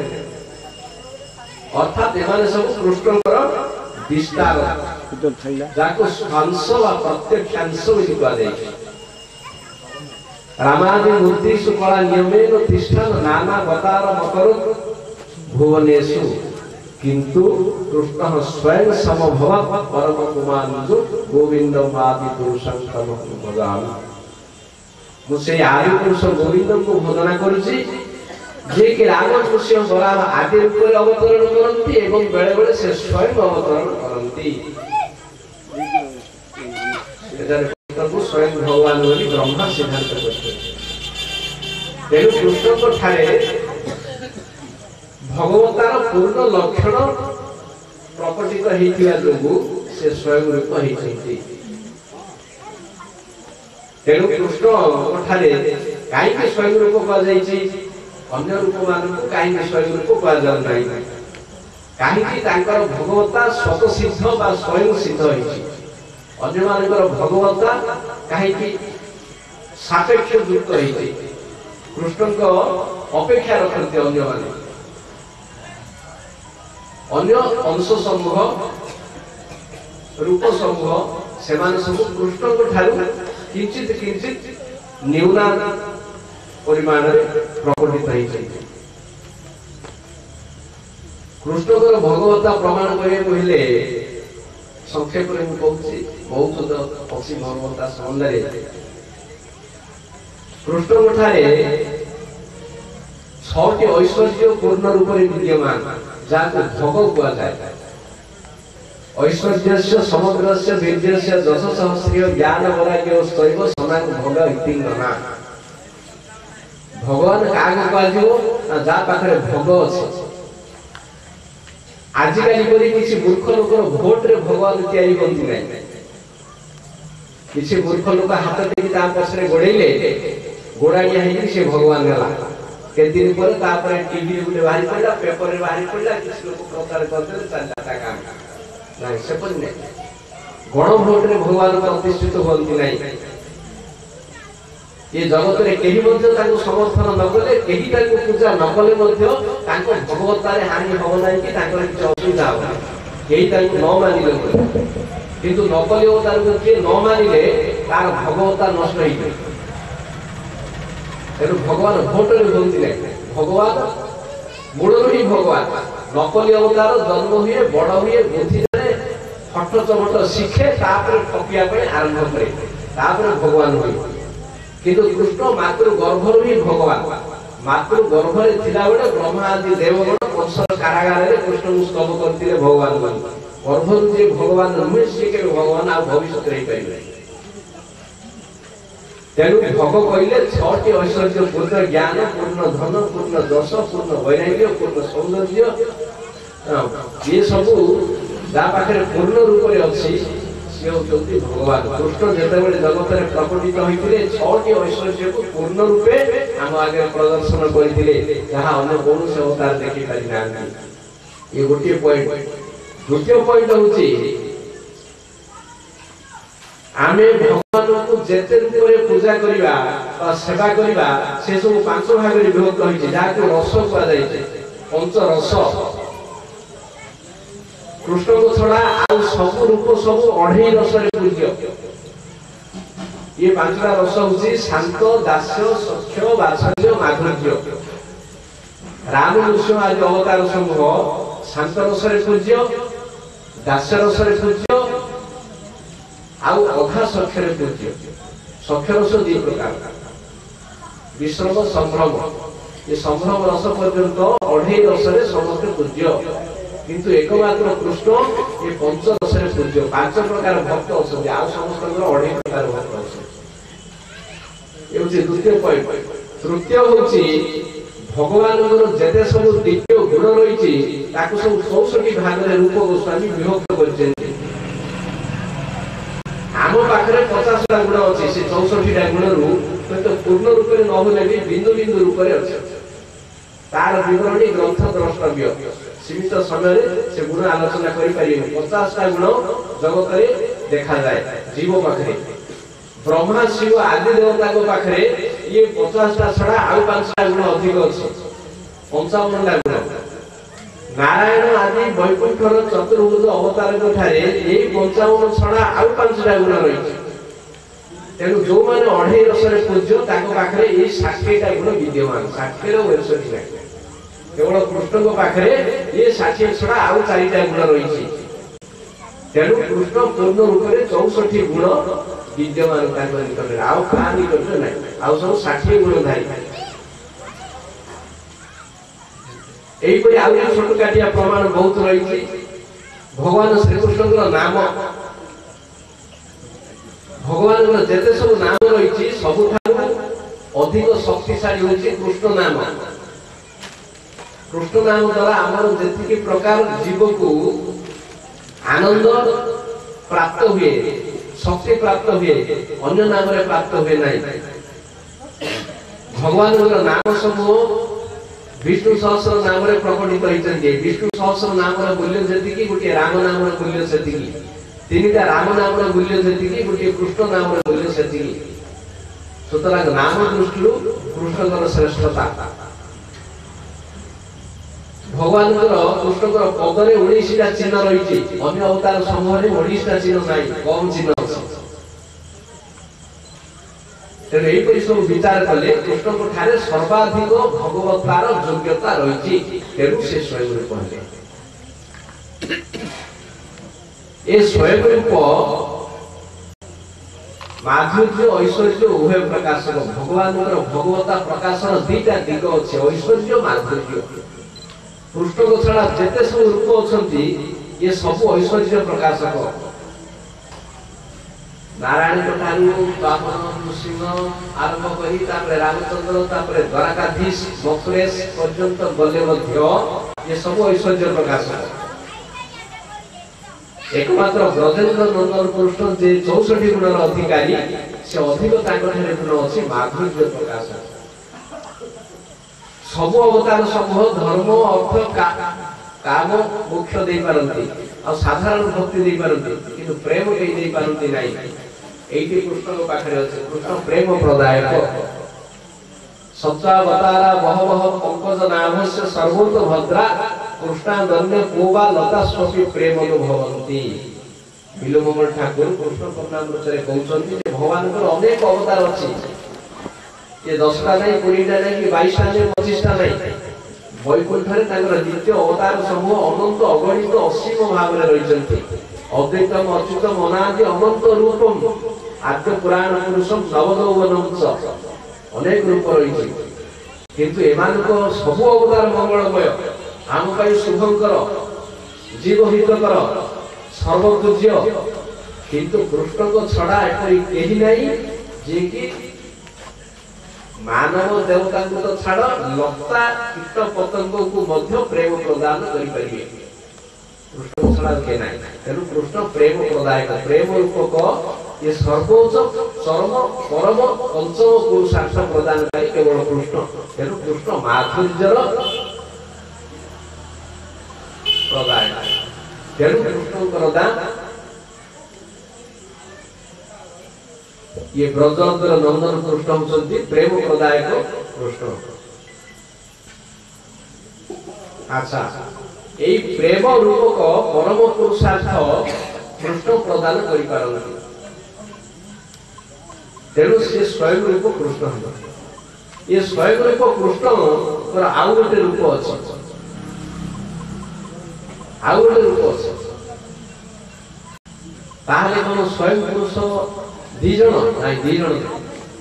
अर्थात एमाने सब कृष्णकर विस्तार जाको अंश वा प्रत्यक्षांश बोली कहा जाए रामादि मूर्ति सुकला नियमेन तिष्ठन नाना अवतार मकरो भुवनेषु किंतु कृष्ण स्वयं समभवत् परम कुमार गोविंदम आदि पुरुषं तम भजामि मुझे आदि पुरुष गोविंदम को भजना करुछि जे कि राम नृसिंह बराह आदि रूप अवतरण करती एवं बेले बेले से स्वयं अवतरण करती कृष्ण को स्वयं भगवान बोली ब्रह्मा सिद्धांत करते तेणु कृष्ण को ठारे भगवतार पूर्ण लक्षण प्रकटित होइथिबा जोगु से स्वयं रूप होइछन्ति तेणु कृष्ण ठारे काहे स्वयं रूप कहा जाइछि अन्य रूप मानक काहे स्वयं रूप कहा जाउ नाही काहे तांकर भगवता स्वत सिद्ध बा स्वयं सिद्ध होइछि अन्य मानकर भगवता काहे सापेक्ष युक्त होइछि कृष्ण को अपेक्षा रखते अन्य माने अन्य अंश समूह रूप समूह सेमान सब कृष्ण को ठारू किंचित किंचित न्यूना परिमाण रे प्रकटित होइछि कृष्ण को भगवता प्रमाण करे कहले संक्षेप रे कहूछि बहुत पक्षी भगवता संबंधरे कृष्ण को ठारे छटी ऐश्वर्य पूर्ण रूप रे विद्यमान जाको भोग कुआ जाए ऐश्वर्यस्य समग्रस्य वीर्यस्य दश सहस्रीय ज्ञान वैराग्य स्तैव समान भोग इति नना भगवान काग कुआ जा पाखरे भोग अछि आजिकाली परि किछि मूर्ख लोकर भोट रे भगवान तयारी बनती नै किछि मूर्ख लोक हाथ टेकी ता पछरे गोड़ैले गोड़ाइया हे से भगवान गला के दिन पर ता पर टीवी रे बाहरी पड़ला पेपर रे बाहरी पड़ला किछि लोक प्रचार करते चलता काम नै से पर नै गण भोट रे भगवान प्रतिष्ठित होंती नै ये जगत रे केही मध्ये ताको समर्थन न कले केही ताको पूजा न कले मध्ये ताको भगवतारे हानि हो नै कि ताको किछ असुविधा हो केही ताको न मानिले किंतु न कले ओ ताको के न मानिले तार भगवता नष्ट होई जाय तेनु भगवान भोट रे होंती नै भगवान मूल ही भगवान नकली अवतार जन्म हुए बड़ हुए बुद्धि जाने फट चमट शिखे तापर ठकिया पय आरंभ करे तापर भगवान होई किंतु कृष्ण मातृ गर्भर ही भगवान मातृ गर्भरे थिला बेले ब्रह्मा आदि देवगण कंसर कारागार रे कृष्ण को स्तव करथिले भगवान बोली गर्भर जे भगवान नुहे से के भगवान आ भविष्य रही परिबे तेनु भग कहले छटी ऐश्वर्य पूर्ण ज्ञान पूर्ण धन पूर्ण दश पूर्ण वैराग्य पूर्ण सौंदर्य ये सब जा पाखरे पूर्ण रूप रे अछि से होती भगवान कृष्ण जेतेबेले जगत रे प्रकटित होइतिले छटी ऐश्वर्य को पूर्ण रूपे हम आगे प्रदर्शन करथिले जहां अन्य कोन से अवतार देखि पारि नांती ये गोटे पॉइंट द्वितीय पॉइंट होची आमे भगवान को जेते रूप रे पूजा करिबा बा सेवा करिबा से सब पांच भाग रे विभक्त होइछि जाको रस कुआ जाइछि पंच रस कृष्ण को छड़ा आ सब रूप सब अढ़ई रस रे पूज्य ये पांचटा रस होची शांत दास्य सख्य वात्सल्य माधुर्य राम कृष्ण आदि अवतार समूह शांत रस रे पूज्य दास्य रस रे पूज्य आउ अधा सख्य रे पूज्य सख्य रस दी प्रकार विश्रम संभ्रम ये संभ्रम रस पर्यंत अढ़ई रस रे समस्त पूज्य किंतु एकमात्र कृष्ण ये पंच रस रे पूज्य पांच प्रकार भक्त अछथि आ समस्त अढ़ई प्रकार भक्त अछथि ये होची द्वितीय पॉइंट तृतीय होची भगवान जेते सब दिव्य गुण रहिछि ताको सब 64 भाग रे रूप गोस्वामी विभक्त करछन्ति आम पाखरे 50 टा गुण अछि से 64 टा गुण रु तो पूर्ण रूप रे न होले भी बिंदु बिंदु रूप रे अछि तार विवरणी ग्रंथ द्रष्टव्य सीमित समय से गुण आलोचना करि परिबे 50 टा गुण जगत रे देखा जाए जीव पाखरे ब्रह्मा शिव आदि देवता को पाखरे ये 50 टा छड़ा आउ 5 टा गुण अधिक अछि 55 टा गुण नारायण आदि वैकुंठर चतुर्भुज अवतार को ठारे ये 55 छड़ा आउ 5 टा गुण रही तेनु जो माने अढ़ई रस रे पूज्य ताको पाखरे ये 60 टा गुण विद्यमान 60 रो 61 टा केवल कृष्ण को पाखरे ये 60 छड़ा आउ 4 टा गुण रही तेनु कृष्ण पूर्ण रूप रे 64 गुण विद्यमान ताको निकट रे आउ कहानी करते नै आउ सब 60 गुण धारी एई परि आउ छोट काटिया प्रमाण बहुत रही भगवान श्री कृष्ण नाम भगवान जेते सब नाम रही सबुठारु अधिक शक्तिशाली होची कृष्ण नाम। कृष्ण नाम द्वारा आमर जेतिकी प्रकार जीव को आनंद प्राप्त हुए, शक्ति प्राप्त हुए, अन्य नाम रे प्राप्त हुए नहीं। भगवान नाम समूह विष्णु सहस्र नाम रे प्रकटित होइछन्ते। विष्णु सहस्र नाम रे मूल्य जेतिकी गोटे राम नाम रे मूल्य सेतिकी, तीनटा राम नाम रे मूल्य जेतिकी गोटे कृष्ण नाम रे मूल्य सेतिकी। सुतरां नाम दृष्टि कृष्णकर श्रेष्ठता। भगवान कृष्ण पदरे 19टा चिन्ह रही, अन्य अवतार समूह 19टा चिन्ह नहीं, कम चिन्ह अच्छे। तेणु यहीपरि सब विचार कले कृष्ण को ठारे सर्वाधिक भगवतार योग्यता रही, तेणु से स्वयं रूप है। ये स्वयं रूप माधुर्य ऐश्वर्य उभय प्रकाशक। भगवान भगवता प्रकाशन दीटा दिग अच्छे, ऐश्वर्य माधुर्य। कृष्ण को छड़ा जेते सब रूप अच्छी ये सब ऐश्वर्य प्रकाशक। नारायण नृसिंह आरंभ करी रामचंद्र द्वारकाधीश मथुरेश पर्यंत गले ये सब ऐश्वर्य प्रकाशक। एकमात्र ब्रजेंद्र नंदन कृष्ण जे 64 गुणर अधिकारी से अधिक गुण अच्छी माधुर्य प्रकाशक। सब अवतार समूह धर्म अर्थ काम मोक्ष दे पारंती और साधारण भक्ति दे पारंती, किंतु प्रेम कहीं दे पारंती नहीं। एइटी कृष्ण को पाखरे अछि। कृष्ण प्रेम प्रदायक। सत्यावतारा बहवः पंकज नाभस्य सर्वोत्त भद्रा कृष्णादन्य कोवा लता स्वपि प्रेम अनुभवन्ति। बिलोमंगल ठाकुर कृष्ण करुणामृतरे कहउछन्ति जे भगवान को अनेक अवतार अछि। ये 10टा नहीं, 20टा नहीं, कि 22टा नहीं, 25टा नहीं। वैकुंठरे तांकर नित्य अवतार समूह अनंत अगणित असीम भाव में रहिछन्ति। अद्वैतम अच्युतम अनादि अनंत रूपम आद्य पुराण पुरुषम नवदौवनम च अनेक रूप रही। किंतु एमान को सब अवतार मंगलमय, आम पाई शुभंकर, जीवहितकर, सर्वपूज्य। किंतु कृष्ण को छड़ा एपरी केही नहीं जे कि मानव देवता को तो छाड़ लता कीट पतंग को मध्य प्रेम प्रदान करि परिबे। कृष्ण को छड़ा के नहीं। तेनु कृष्ण प्रेम प्रदायक, प्रेम रूपक ये सर्वोच्च चरम परम पंचम पुरुषार्थ प्रदानकारी केवल कृष्ण। तेनु कृष्ण माधुर्यर प्रदायक। तेनु कृष्ण दान ये ब्रजेंद्र नंदन कृष्ण होचंती प्रेम प्रदायक कृष्ण। अच्छा, एई प्रेम रूपक परम पुरुषार्थ कृष्ण प्रदान करि पारंती। तेणु से स्वयं रूप कृष्ण है। ये स्वयं रूप कृष्ण पर आउ गोटे रूप अछि, आउ गोटे रूप अछि। ताहले कोन स्वयं पुरुष दीजन नहीं, दीजन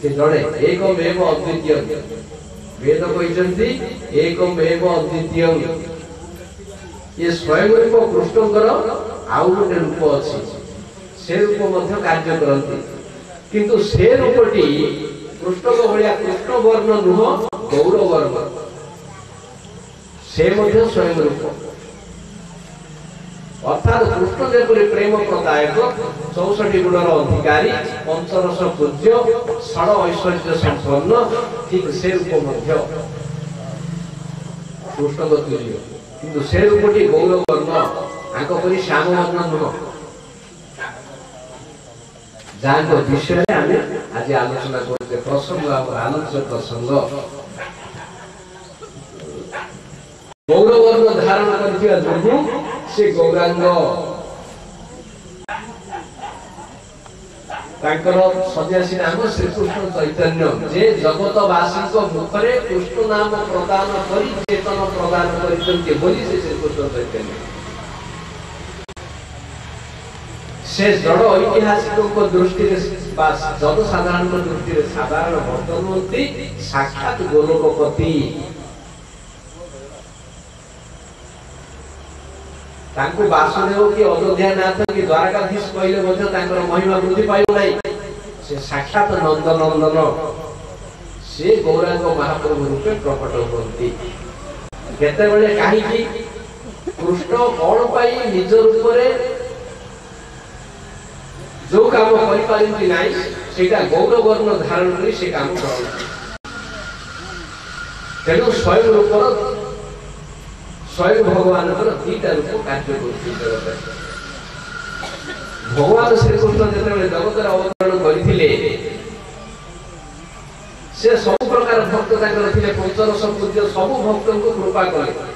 से जड़े एकमेव अद्वितीय। वेद कहते एकमेव अद्वितीय। ये स्वयं रूप कृष्णकर आउ गोटे रूप अच्छी, से रूप मध्य कार्य करती। किंतु से रूपटी कृष्ण को भलिया कृष्ण वर्ण नुह, गौर वर्ण। से मध्य स्वयं रूप अर्थात कृष्ण जेपरि प्रेम प्रदायक, 64 गुणर अधिकारी, पंचरस पूज्य, षड ऐश्वर्य संपन्न, ठीक से रूप मध्य कृष्ण को तुल्य। किंतु से रूपटी गौर वर्ण, आंक परि श्याम वर्ण नुह। जानको विषय आमे आज आलोचना करते प्रसंग आलोच्य प्रसंग गौर वर्ण धारण करथिया जोगु से गौरांग तांकर सन्यासी नाम श्री कृष्ण चैतन्य जे जगतवासी को मुखरे कृष्ण नाम प्रदान करी चेतन प्रदान करिसंते बोली से श्री कृष्ण चैतन्य। से जड़ ऐतिहासिक को दृष्टि बा जनसाधारण को दृष्टि साधारण वर्तनवंती साक्षात गोलोकपति। तांको वासुदेव की अयोध्या नाथ की द्वारकाधीश कहले मध्य तांकर महिमा वृद्धि पाइयो नाही। से साक्षात नंदनंदन से गौरांग महाप्रभु रूपे प्रकट होती केतेबेले काहीकि कृष्ण कौन पाई निज रूप रे जो काम करि पारंती नाही सेटा गौर वर्ण धारण करी से काम करन तेणु स्वयं रूप स्वयं भगवान दीटा रूप कार्य करती जगत भगवान श्री कृष्ण जेतेबेले जगत अवतरण करिथिले से सब प्रकार भक्त तांकर थिले पंचरस पूज्य सब भक्त को कृपा कले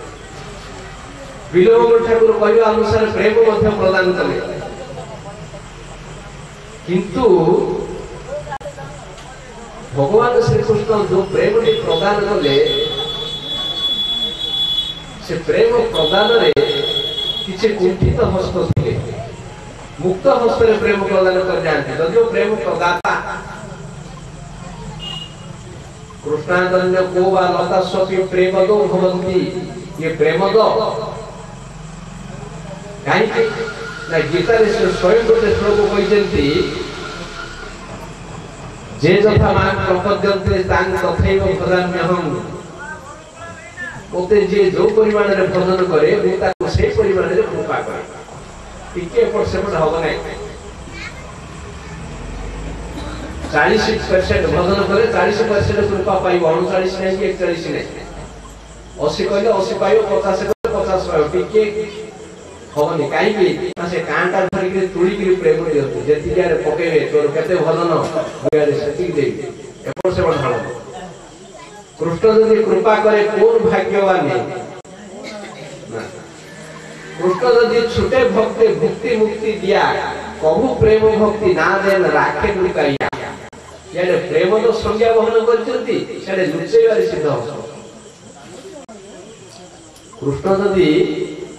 विलोम ठाकुर कहवा अनुसार प्रेम मध्य प्रदान कले किंतु भगवान श्री कृष्ण जो प्रेम प्रदान कले से प्रेम प्रदान रे किछि कुंठित हस्त थिले मुक्त हस्त रे प्रेम प्रदान कर जानते जदियो प्रेम प्रदाता कृष्णानंद को वा लता स्वपि प्रेम दो भवंती ये प्रेम दो काहे ना गीता रे स्वयं गोटे श्लोक कहते जे जथा मान प्रपद्यन्ते तां तथैव भजाम्यहम् मोते जे जो परिमाण रे भजन करे मु ताको से परिमाण रे कृपा करे टिके पर सेपट हो नै 40% भजन करे 40% कृपा पाइबो 39 नै कि 41 नै 80 कहले 80 पाइबो 50 कहले 50 पाइबो टिके होबनी काई कि से कांटा धरि के तुड़ी के प्रेम दियते जेति यार पकेबे तोर केते भजन होयारे सेति दे एपर से बढ़ाओ कृष्ण यदि कृपा करे कोन भाग्यवान है ना कृष्ण यदि छुटे भक्ति भक्ति मुक्ति दिया कबु प्रेम भक्ति ना देन राखे लुकाइया यारे प्रेम तो संज्ञा वहन करचंती सेडे लुचेबारे सिद्ध हो कृष्ण यदि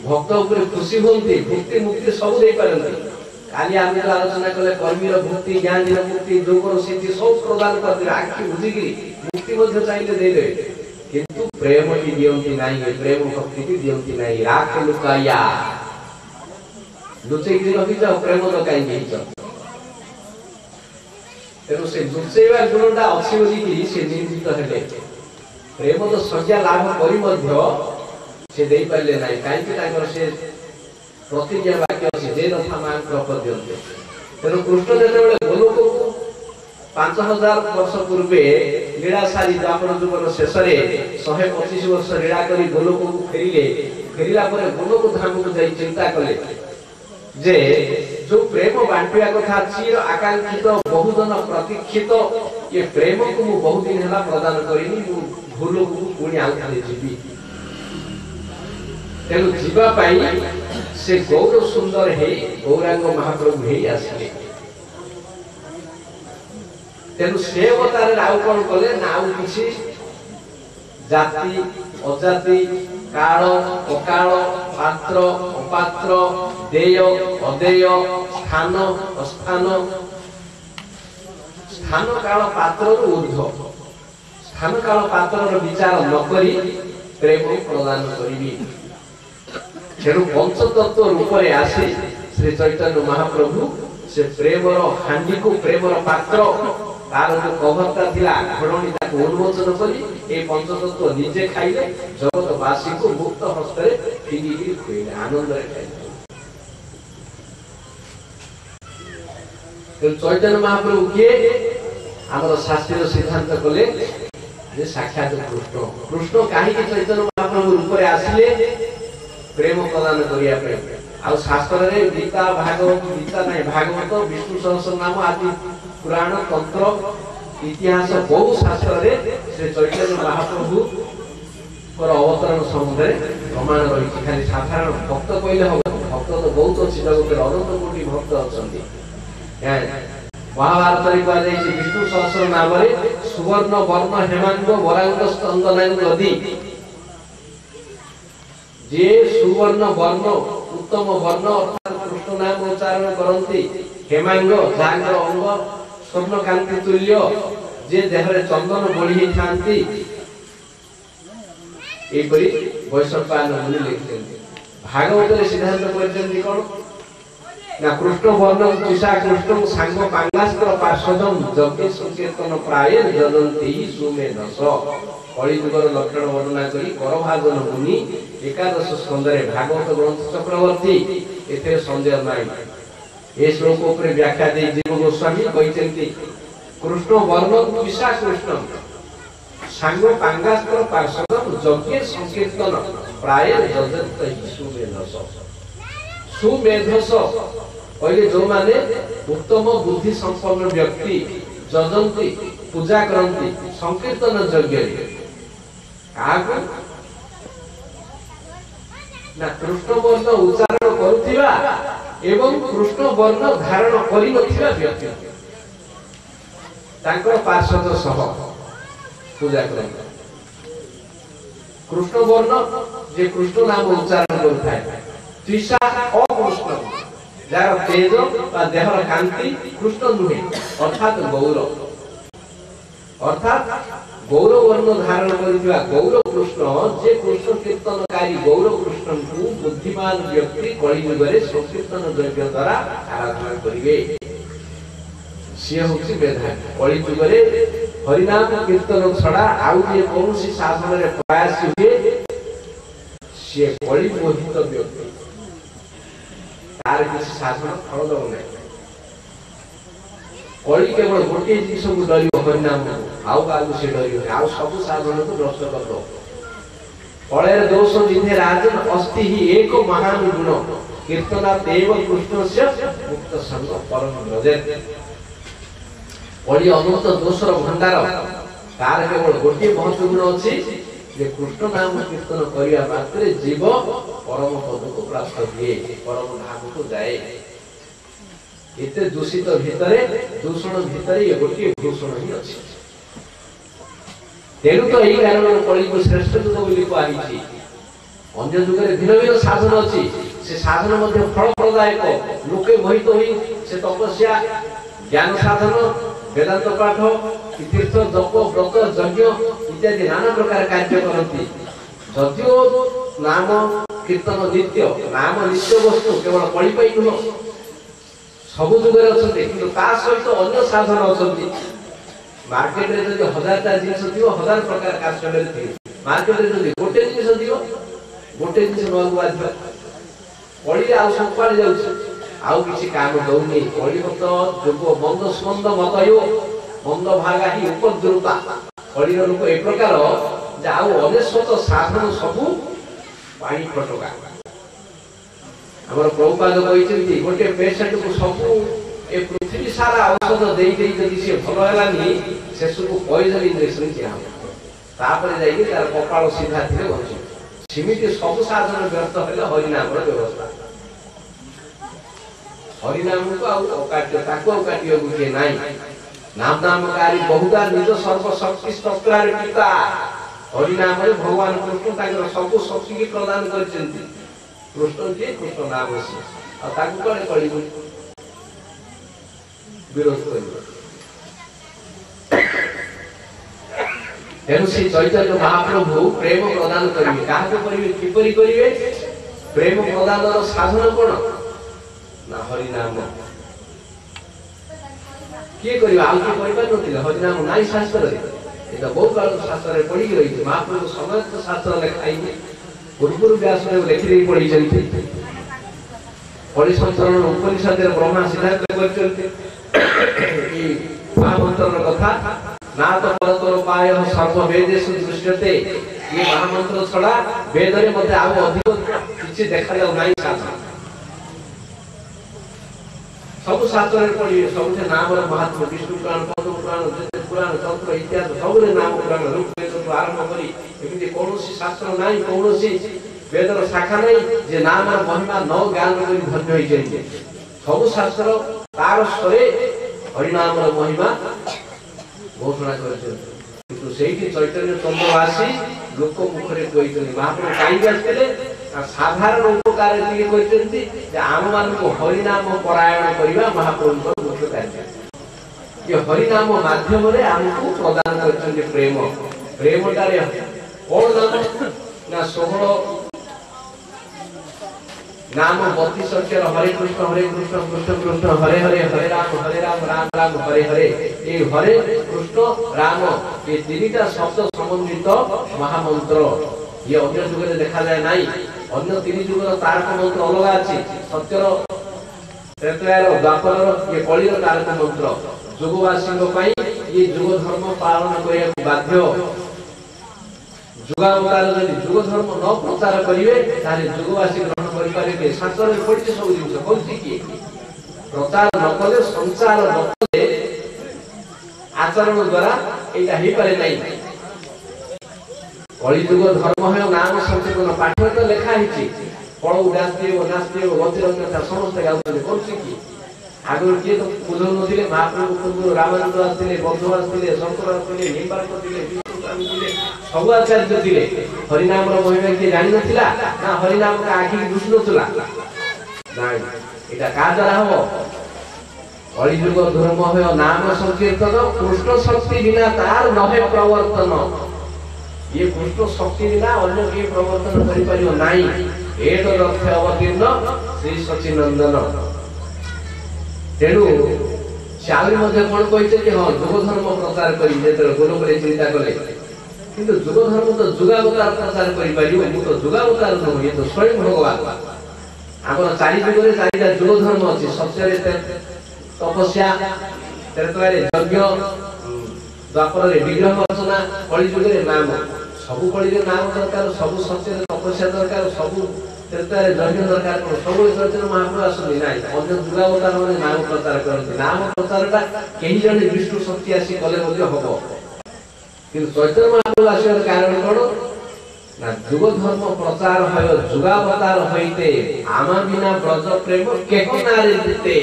भक्त ऊपर खुशी होती भक्ति मुक्ति सब दे पारंती काली आमे आलोचना कले कर्मीर भक्ति ज्ञानीर मुक्ति जोगर सिद्धि सब प्रदान करते आखि बुझिगिरी मुक्ति मध्य चाहिले दे दे किंतु प्रेम की दियंती नाही प्रेम भक्ति की दियंती नाही राख लुकाया लुचेगिरी रखि जाओ प्रेम तो काई गेई छ तेरो से लुचेवा गुणटा अछि बोली कि से निंदित हेले प्रेम तो संज्ञा लाभ करी मध्य से दे पाले नाही काई कि ताकर से प्रतिज्ञा वाक्य अछि जे रथा मान प्रपद्यन्ते तेरो कृष्ण जेतेबेले गोलोक 5000 वर्ष पूर्वे लीला सारी द्वापर जुगर शेष रे 125 वर्ष लीला करी गोलोक को फेरिला परे गोलोक धाम को जाई चिंता कले जे जो प्रेम बांटिया कथा चिर आकांक्षित बहुजन प्रतीक्षित ये प्रेम को मु बहुत दिन हला प्रदान करिनी मु गोलोक को पुणी आउथाले जीवी तेनु जीवा पाई से गौर सुंदर है गौरांग महाप्रभु है आसले तेनु से अवतार आउ कोन कले ना आउ किछि जाति अजाति काल अकाल पात्र अपात्र देय अदेय स्थान अस्थान स्थान काल पात्र ऊर्ध्व स्थान काल पात्र विचार न करी प्रेम प्रदान करिबी तेणु पंचतत्व रूप में आसे श्री चैतन्य महाप्रभु से प्रेमर हांडी को प्रेमर पात्र तार जो कभरता थिला घोड़णी ताको उन्मोचन करी ए पंचतत्व निजे खाइले जगतवासी को मुक्त हस्ते फिंगी गिरी खुइले आनंद रे खाइले तो चैतन्य महाप्रभु के हमर शास्त्रीय सिद्धांत कले जे साक्षात कृष्ण काहे कि चैतन्य महाप्रभु रूप में आसिले प्रेम प्रदान करिया पे आ शास्त्र रे गीता भागवत गीता नहीं भागवत विष्णु सहस्रनाम आदि पुराण तंत्र इतिहास बहु शास्त्र रे श्री चैतन्य महाप्रभु पर अवतरण संबंध रे प्रमाण रही खाली साधारण भक्त कहले हो भक्त तो बहुत अछि जगत रे अनंत कोटि भक्त अछंती महाभारत रे कहले विष्णु सहस्रनाम रे सुवर्ण वर्ण हेमांग वरांग स्तंदनांग नदी जे सुवर्ण वर्ण उत्तम वर्ण अर्थात कृष्ण नाम उच्चारण करती हेमांग जांगर अंग स्वर्ण कांति तुल्य जे देहरे चंदन बोली थांती एपरी वैशंपायन मुनि लिखते भागवत रे सिद्धांत करजंती कोन ନା କୃଷ୍ଣ ବର୍ଣ୍ଣଂ ଚିଷା କୃଷ୍ଣଂ ସାଙ୍ଗ ପାଙ୍ଗାସ୍ତ୍ର ପାର୍ଶ୍ୱଦଂ ଯଜ୍ଞ ସଂକୀର୍ତ୍ତନ ପ୍ରାୟ ଯଜନ୍ତି ସୁମେଧସ। କଳିଯୁଗର ଲକ୍ଷଣ ବର୍ଣ୍ଣନା କରି କରଭାଜନ ମୁନି ଏକାଦଶ ସ୍କନ୍ଧରେ ଭାଗବତ ଗ୍ରନ୍ଥ ଚକ୍ରବର୍ତ୍ତୀ ଏଥିରେ ସନ୍ଦେହ ନାହିଁ। ଏ ଶ୍ଲୋକ ଉପରେ ବ୍ୟାଖ୍ୟା ଦେଇ ଜୀବ ଗୋସ୍ୱାମୀ କହିଛନ୍ତି କୃଷ୍ଣ ବର୍ଣ୍ଣଂ ଚିଷା କୃଷ୍ଣଂ ସାଙ୍ଗ ପାଙ୍ଗାସ୍ତ୍ର ପାର୍ଶ୍ୱଦଂ ଯଜ୍ଞ ସଂକୀର୍ତ୍ତନ ପ୍ରାୟ ଯଜନ୍ତି ସୁମେଧସ। ସୁମେଧସ କହିଲେ ଯୋଉମାନେ ଉତ୍ତମ ବୁଦ୍ଧି ସମ୍ପନ୍ନ ବ୍ୟକ୍ତି ଯଜନ୍ତି ପୂଜା କରନ୍ତି ସଂକୀର୍ତ୍ତନ ଯଜ୍ଞରେ କାହାକୁ ନା କୃଷ୍ଣ ବର୍ଣ୍ଣ ଉଚ୍ଚାରଣ କରୁଥିବା ଏବଂ କୃଷ୍ଣ ବର୍ଣ୍ଣ ଧାରଣ କରିନଥିବା ବ୍ୟକ୍ତି ତାଙ୍କର ପାର୍ଶ୍ୱଦ ସହ ପୂଜା କରନ୍ତି। କୃଷ୍ଣ ବର୍ଣ୍ଣ ଯେ କୃଷ୍ଣ ନାମ ଉଚ୍ଚାରଣ କରୁଥାଏ ତ୍ରିଷା ଅକୃଷ୍ଣ ଯାହାର ତେଜ ବା ଦେହର କାନ୍ତି କୃଷ୍ଣ ନୁହେଁ ଅର୍ଥାତ୍ ଗୌର ଅର୍ଥାତ୍ ଗୌର ବର୍ଣ୍ଣ ଧାରଣ କରିଥିବା ଗୌର କୃଷ୍ଣ ଯେ କୃଷ୍ଣ କୀର୍ତ୍ତନକାରୀ ଗୌର କୃଷ୍ଣଙ୍କୁ ବୁଦ୍ଧିମାନ ବ୍ୟକ୍ତି କଳିଯୁଗରେ ସଂକୀର୍ତ୍ତନ ଯଜ୍ଞ ଦ୍ୱାରା ଆରାଧନା କରିବେ ସିଏ ହଉଛି ମେଧାବୀ। କଳିଯୁଗରେ ହରିନାମ କୀର୍ତ୍ତନ ଛଡା ଆଉ ଯେ କୌଣସି ସାଧନରେ ପ୍ରୟାସ ହୁଏ ସିଏ କଳି ମୋହିତ ବ୍ୟକ୍ତି ତାର କିଛି ସାଧନ ଫଳ ଦବ ନାହିଁ। କଳି କେବଳ ଗୋଟିଏ ଜିନିଷକୁ ଡରିବ ହରିନାମ ଆଉ କାହାକୁ ସେ ଡରିବନି ଆଉ ସବୁ ସାଧନକୁ ନଷ୍ଟ କରିଦବ। କଳେର ଦୋଷ ବିଧେ ରାଜନ ଅସ୍ତି ହି ଏକ ମହାନ ଗୁଣ କୀର୍ତ୍ତନା ଦେବ କୃଷ୍ଣସ୍ୟ ମୁକ୍ତ ସଙ୍ଗ ପରମ ବ୍ରଜେତ। କଳି ଅନନ୍ତ ଦୋଷର ଭଣ୍ଡାର ତାର କେବଳ ଗୋଟିଏ ମହତ୍ଵ ଗୁଣ ଅଛି ଯେ କୃଷ୍ଣ ନାମ କୀର୍ତ୍ତନ କରିବା ମାତ୍ରେ ଜୀବ ପରମ ପଦକୁ ପ୍ରାପ୍ତ ହୁଏ ପରମ ଧାମକୁ ଯାଏ। ଏତେ ଦୂଷିତ ଭିତରେ ଦୂଷଣ ଭିତରେ ଏ ଗୋଟିଏ ଭୂଷଣ ହିଁ ଅଛି। ତେଣୁ ତ ଏଇ କାରଣରୁ କଳିକୁ ଶ୍ରେଷ୍ଠ ଯୁଗ ବୋଲି କୁହାଯାଇଛି। ଅନ୍ୟ ଯୁଗରେ ଭିନ୍ନ ଭିନ୍ନ ସାଧନ ଅଛି ସେ ସାଧନ ମଧ୍ୟ ଫଳପ୍ରଦାୟକ ଲୋକେ ମୋହିତ ହୋଇ ସେ ତପସ୍ୟା ଜ୍ଞାନ ସାଧନ ବେଦାନ୍ତ ପାଠ ତୀର୍ଥ ଜପ ବ୍ରତ ଯଜ୍ଞ ଇତ୍ୟାଦି ନାନା ପ୍ରକାର କାର୍ଯ୍ୟ କରନ୍ତି। ଯଦିଓ ନାମ କୀର୍ତ୍ତନ ନିତ୍ୟ ନାମ ନିତ୍ୟ ବସ୍ତୁ କେବଳ କଳି ପାଇଁ ନୁହଁ ସବୁ ଯୁଗରେ ଅଛନ୍ତି କିନ୍ତୁ ତା ସହିତ ଅନ୍ୟ ସାଧନ ଅଛନ୍ତି। ମାର୍କେଟରେ ଯଦି 1000ଟା ଜିନିଷ ଥିବ 1000 ପ୍ରକାର କାର୍ଯ୍ୟରେ ଥିବ ମାର୍କେଟରେ ଯଦି ଗୋଟେ ଜିନିଷ ଥିବ ଗୋଟେ ଜିନିଷ ନବାକୁ ବାଧ୍ୟ। କଳିରେ ଆଉ ସବୁ କୁଆଡେ ଯାଉଛି ଆଉ କିଛି କାମ ଦଉନି। କଳିମତ ଯୋଗ ମନ୍ଦ ସ୍କନ୍ଦ ମତୟୋ ମନ୍ଦ ଭାଗା ହିଁ ଉପଦ୍ରୁତା। କଳିର ଲୋକ ଏ ପ୍ରକାର ଯେ ଆଉ ଅନେଶ୍ୱତ ସାଧନ ସବୁ ପାଣି ଫଟକା। ଆମର ପ୍ରଭୁପାଦ କହିଛନ୍ତି ଗୋଟେ ପେସେଣ୍ଟକୁ ସବୁ ଏ ପୃଥିବୀ ସାରା ଔଷଧ ଦେଇ ଦେଇ ଯଦି ସିଏ ଭଲ ହେଲାନି ଶେଷକୁ ପଏଜନ ଇଞ୍ଜେକ୍ସନ ଦିଆହବ ତାପରେ ଯାଇକି ତାର କପାଳ ସିଧା ଥିଲେ ବଞ୍ଚିବ। ସେମିତି ସବୁ ସାଧନ ବ୍ୟର୍ଥ ହେଲେ ହରିନାମର ବ୍ୟବସ୍ଥା। ହରିନାମକୁ ଆଉ ଅକାଟ୍ୟ ତାକୁ ଆଉ କାଟିବାକୁ କିଏ ନାହିଁ। ନାମ ନାମକାରୀ ବହୁତା ନିଜ ସର୍ବଶକ୍ତି ସ୍ତୋତ୍ରରେ ପିତା। ହରିନାମରେ ଭଗବାନ କୃଷ୍ଣ ତାଙ୍କର ସବୁ ଶକ୍ତିକି ପ୍ରଦାନ କରିଛନ୍ତି। କୃଷ୍ଣ ଯିଏ କୃଷ୍ଣ ନାମ ସିଏ ଆଉ ତାକୁ କଣ କରିବ ବିରୋଧ କରିବ। ତେଣୁ ଶ୍ରୀ ଚୈତନ୍ୟ ମହାପ୍ରଭୁ ପ୍ରେମ ପ୍ରଦାନ କରିବେ। କାହାକୁ କରିବେ କିପରି କରିବେ? ପ୍ରେମ ପ୍ରଦାନର ସାଧନ କଣ ନା ହରିନାମ। କିଏ କରିବା ଆଉ କିଏ କରିପାରିନଥିଲେ? ହରିନାମ ନାହିଁ ଶାସ୍ତ୍ରରେ এটা বহু কাল শাস্ত্রে পড়ি রয়েছে। মহাপ্রভু সমস্ত শাস্ত্র লেখাইছে ପୂର୍ବରୁ ବ୍ୟାସଦେବ ଲେଖିଦେଇ ପଢିଛନ୍ତି। ପରିସଂଚରଣ ଉପନିଷଦରେ ବ୍ରହ୍ମା ସିଦ୍ଧାନ୍ତ କରିଛନ୍ତି ଏଇ ମହାମନ୍ତ୍ରର କଥା। ନା ତ ପରତର ପାୟ ସର୍ବବେଦେଷୁ ଦୃଶ୍ୟତେ। ଏ ମହାମନ୍ତ୍ର ଛଡା ବେଦରେ ମଧ୍ୟ ଆଉ ଅଧିକ କିଛି ଦେଖାଯାଉ ନାହିଁ ସାଧନ। ସବୁ ଶାସ୍ତ୍ରରେ ପଢିବେ ସବୁଠି ନାମର ମହାତ୍ମ ବିଷ୍ଣୁ ପୁରାଣ ପଦ୍ମ ପୁରାଣ ପୁରାଣ ତନ୍ତ୍ର ଇତ୍ୟାଦି ସବୁରେ ନାମ ପୁରାଣ ଋଗ୍ବେଦଠୁ ଆରମ୍ଭ କରି ଏମିତି କୌଣସି ଶାସ୍ତ୍ର ନାହିଁ କୌଣସି ବେଦର ଶାଖା ନାହିଁ ଯେ ନାମର ମହିମା ନ ଜ୍ଞାନ କରି ଧନ୍ୟ ହୋଇଯାଇଛି। ସବୁ ଶାସ୍ତ୍ର ତାର ସ୍ୱରେ ହରିନାମର ମହିମା ଘୋଷଣା କରିଛନ୍ତି। କିନ୍ତୁ ସେଇଠି ଚୈତନ୍ୟ ଚନ୍ଦ୍ର ଆସି ଲୋକ ମୁଖରେ କହିଛନ୍ତି। ମହାପ୍ରଭୁ କାହିଁକି ଆସିଥିଲେ? ସାଧାରଣ ଉପକାର ଟିକେ କହିଛନ୍ତି ଯେ ଆମମାନଙ୍କୁ ହରିନାମ ପରାୟଣ କରିବା ମହାପ୍ରଭୁଙ୍କର ମୁଖ୍ୟ କାର୍ଯ୍ୟ। ଏ ହରିନାମ ମାଧ୍ୟମରେ ଆମକୁ ପ୍ରଦାନ କରିଛନ୍ତି ପ୍ରେମ। ପ୍ରେମଟାରେ କଣ ନାମ ନା 16 नाम 32 अक्षर हरे कृष्ण कृष्ण कृष्ण हरे हरे हरे राम राम हरे हरे। ये हरे कृष्ण राम ये तीनटा शब्द समन्वित महामंत्र। ये अन्य जुग में देखा जाए नहीं। अन्य तीन जुग तारक मंत्र अलग अच्छी। सत्यर त्रेतायर द्वापर ये कलिर तारक मंत्र। जुगवासी ये जुग धर्म पालन करने बाध्य। जुगावतार जदि जुग धर्म न प्रचार करिवे तारे जुगवासी ग्रहण करि पारिबे। शास्त्र में पढ़िছে सब जिनिस कहछि कि प्रचार न कले संचार न कले आचरण द्वारा एटा ही पारे नहीं। कलि जुग धर्म है नाम संकीर्तन पाठ तो लिखा हिछि। फल उडास्ते ओ नास्ते ओ वज्रता समस्त गाउते कहछि कि आगुर किए तो पूजन नथिले महाप्रभु पूजन रामानंद आस्थिले बौद्ध आस्थिले शंकर आस्थिले निम्बार्क दिले सब आचार्य दिले। हरिनाम महिमा किए जानी नथिला ना हरिनाम का आखि बुझ नथिला नाइ एटा का द्वारा हो। कलि जुग धर्म है नाम संकीर्तन कृष्ण शक्ति बिना तार नहे प्रवर्तन। ये कृष्ण शक्ति बिना अन्य के प्रवर्तन करि परियो नाही। एत लक्ष्य अवतीर्ण श्री सचिनंदन। तेणु चावरी मध्य कौन कहते कि हाँ जुग धर्म प्रचार करी जेते गोलोक रे चिंता कले किंतु जुग धर्म तो जुगावतार प्रचार करि परियो। मु तो जुगावतार न ये तो स्वयं भगवान। हमर चारि जुग रे चारिटा जुग धर्म अछि। सत्यरे तपस्या त्रेतारे यज्ञ द्वापर रे विग्रह अर्चना कलि जुग रे नाम सब कलि रे नाम दरकार सब सत्य तपस्या दरकार सब त्रेतारे यज्ञ दरकार सब चैतन्य महाप्रभु आसुनी नाइ। अन्य जुगावतार माने नाम प्रचार करନ୍ତି। नाम प्रचारटा केही जने विष्णु शक्ति आसी कले मध्ये हबो किंतु चैतन्य महाप्रभु आसिबार कारण कोन ना जुग धर्म प्रचार भयो जुगावतार होइते आमा बिना ब्रज प्रेम केको नारे दिते।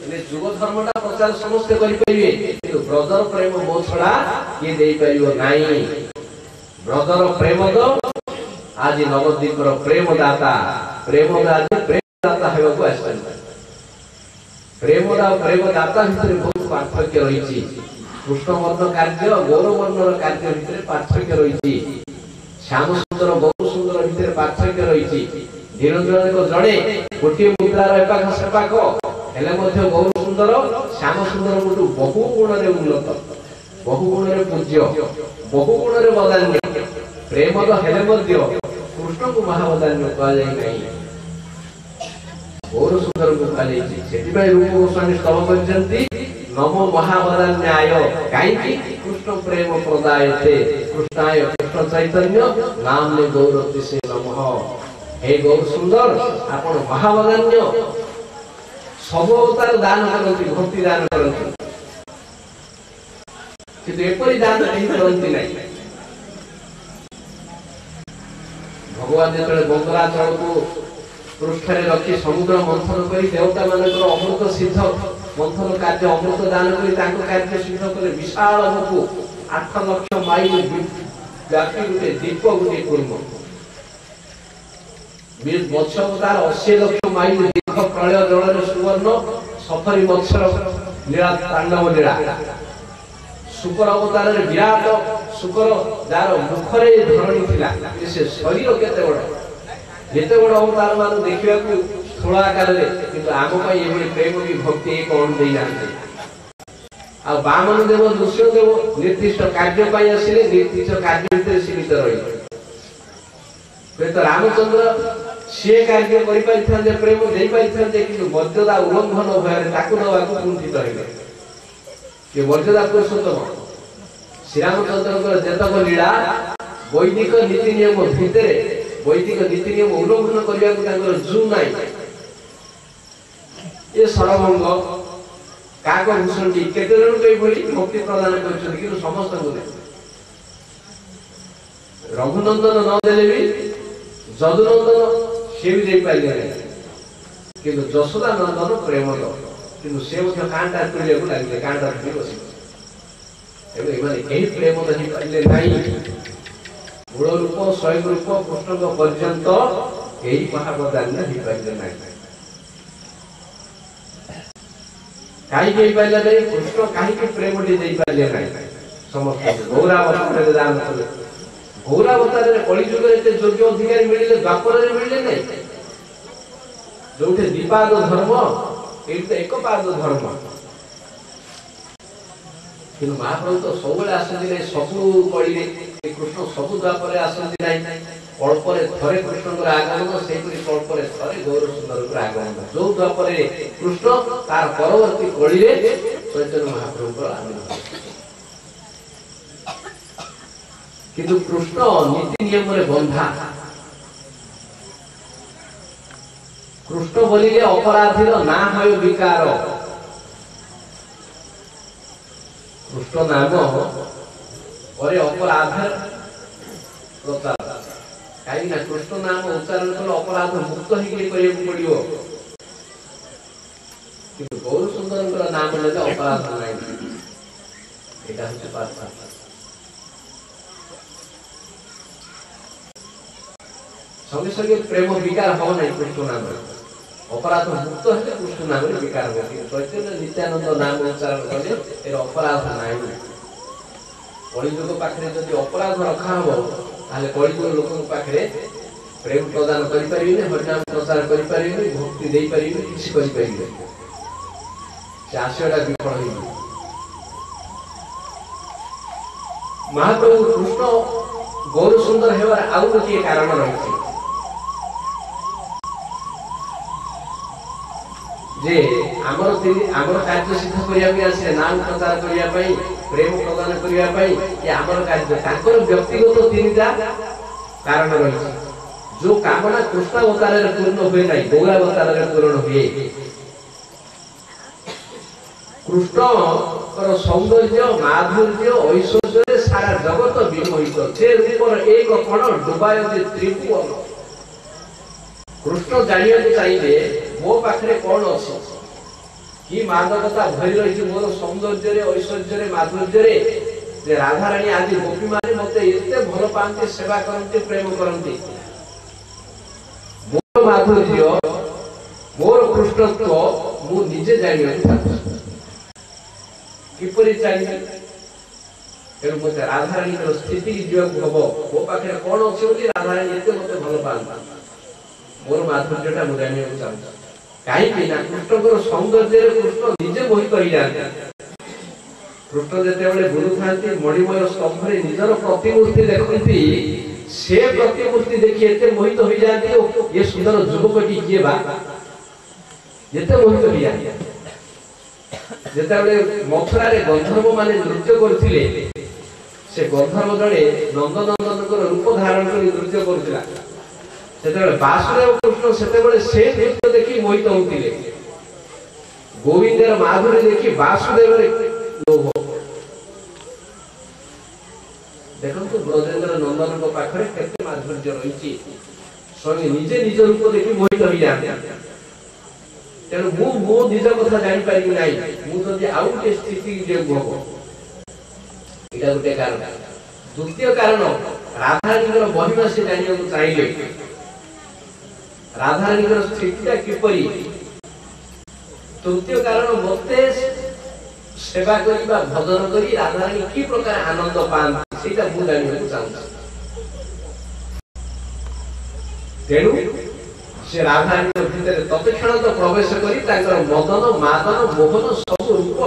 एने जुग धर्मटा प्रचार समस्त करि परिबे किंतु ब्रजर प्रेम मो छडा के देई परिबो नाही। ब्रजर प्रेम दो आज नवद्वीपर प्रेम दाता हेबाकू आसछन। प्रेम दाता भितर बहुत पार्थक्य रही। कृष्ण वर्ण कार्य गौर वर्णर कार्य भितर पार्थक्य रही। श्याम सुंदर गौर सुंदर भितर पार्थक्य रही। निरंजन को जड़े गोटे मुद्रार एपाख सेपाख हेले मध्य गौर सुंदर श्याम सुंदर गोटू बहु गुण रे उन्नत बहु गुण रे पूज्य बहु गुण रे वदान्य। प्रेम तो हेले मध्य कृष्ण को महावदान्य कहा जाय नहीं। गौर सुंदर को कहा जाय सेति रूप गोस्वामी स्तव करजंती नमो महावदान्याय काई कृष्ण प्रेम प्रदायते कृष्णाय कृष्ण चैतन्य नाम ने गौर से नमः। हे गौर सुंदर आपण महावदान्य सब अवतार दान करती भक्ति दान करती किंतु एपरी दान नहीं करती नहीं। भगवान जेतले बंगराचल को पृष्ठरे रखी समुद्र मंथन करी देवता मानकर अमृत सिद्ध मंथन कार्य अमृत दान करी तांको कार्य सिद्ध करे विशाल बपु 8 लाख माइल व्यापी गुटे दीप गुटे कुर्म बीज मत्स्य अवतार 80 लाख माइल दीर्घ प्रलय जल सुवर्ण सफरी मत्स्य लीला तांडव लीला। शुकर अवतार रे विराट शुकर जार मुखरे धरणी थिला से शरीर केते बड़ जेते बड़ अवतार मान देखिबा को स्थूल आकार रे किंतु आम पई एबे प्रेम की भक्ति कोन देई नाते। आ वामन देव नृसिंह देव निर्दिष्ट कार्य पई आसिले निर्दिष्ट कार्य भितर सीमित रही। तो रामचंद्र से कार्य करि पाइथान जे प्रेम देई पाइथान जे किंतु मर्यादा उल्लंघन भय ताकू दवा को कुंठित रहिले। ये मर्यादा पुरुषोत्तम श्री रामचंद्र जेतक लीला वैदिक नीति नियम भितर वैदिक नीति नियम उल्लंघन करने जू ना ये षड़भंग काक भूषण केते जन भक्ति प्रदान कर समस्त रघुनंदन नदेले भी जदुनंदन सी भी दे पारे कि जशोदा नंदन प्रेम किंतु से कांटा तुले लगे कांटा तुले बस कहीं प्रेम नहीं पारे नहीं। मूल रूप स्वयं रूप कृष्ण पर्यंत यही महावदान्य नहीं पारे नहीं कहीं पारे नहीं। कृष्ण कहीं प्रेम दे पारे नहीं समस्त गौरावतार दान कले गौरावतार कलिजुग योग्य अधिकारी मिले द्वापर मिले नहीं जोठे द्विपाद धर्म एठी एक पाद धर्म किंतु महाप्रभु तो सब आसती सबू कड़ी कृष्ण सबू द्वापर आसती ना अल्प थे कृष्ण आगमन से अल्प थे गौर सुंदर आगमन जो द्वापर कृष्ण तार परवर्ती कड़ी चैतन्य महाप्रभु आगमन किंतु कृष्ण नीति नियम बंधा कृष्ण बोलिले अपराधीर ना हो विकार कृष्ण नाम और अपराध प्रचार कहीं कृष्ण नाम उच्चारण कले अपराध मुक्त पड़ो कि गौर सुंदर नाम ले अपराध ना संगे संगे प्रेम विकार हो ना कृष्ण नाम अपराध मुक्त है कृष्ण नाम विकार हो चैतन्य नित्यानंद नाम उच्चारण कले अपराध ना कलिजुग पाखे जब अपराध रखा हम ताले कलिजुग लोक पाखे प्रेम प्रदान करें हरिनाम प्रचार करें भक्ति दे पारे किसी करें से आशयटा विफल हो महाप्रभु कृष्ण गौर सुंदर होवार आउ गोटे कारण रही जे आमर कार्य सिद्ध करने आसे नाम प्रचार करने प्रेम प्रदान करने आमर कार्य व्यक्तिगत तीनटा कारण रही जो कामना कृष्ण अवतार पूर्ण हुए ना गौर अवतार पूर्ण हुए कृष्ण सौंदर्य माधुर्य ऐश्वर्य सारा जगत विमोहित से रूपर एक कण डुबाय त्रिभुवन कृष्ण जानिया चाहिए मो पाखे कौन अच्छी कि मादकता भरी रही मोर सौंदर्य ऐश्वर्य माधुर्य राधाराणी आदि गोपी माने मत एते भल पाते सेवा करते प्रेम करते मोर माधुर्य मोर कृष्णत्व मु निजे जानिया किपरि जानिबे तेणु मत राधाराणी स्थिति जीवन हम मो पाखे कौन अच्छी बोली राधाराणी एते मत भल पाता मोर माधुर्यटा मु जानिया चाहूँ कहीं कृष्ण सौंदर्य कृष्ण निजे मोहित हो जाते कृष्ण जिते बुलू था मणिमय स्तंभ निजर प्रतिमूर्ति देखती से प्रतिमूर्ति देखी एते मोहित हो जाते ये सुंदर युवकटी किए बा जेते मोहित हो जाते जिते मथुरा गंधर्व माने नृत्य करथिले से गंधर्व जड़े नंदनंदन रूप धारण कर नृत्य करथिला वासुदेव कृष्ण से नृत्य देखी मोहित होते गोविंदर माधुर्य देखी वासुदेव लोभ देखो ब्रजेंद्र नंदन पाखे केते माधुर्य रही स्वयं निजे निज रूप देखी मोहित हो जाते तेणु मो निज कथा जापारि ना मुझे आउ गोटे स्थिति हम यहाँ गोटे कारण द्वितीय कारण राधारानी महिमा से जाना चाहिए राधारानी स्थिति किपरि तृतीय कारण मते सेवा करिबा भजन करी राधारानी की प्रकार आनंद पान सेटा मु जानिबा चाहूँ तेणु से राधारानी भीतर तत्क्षण तो प्रवेश करी मदन मादन मोहन सब रूप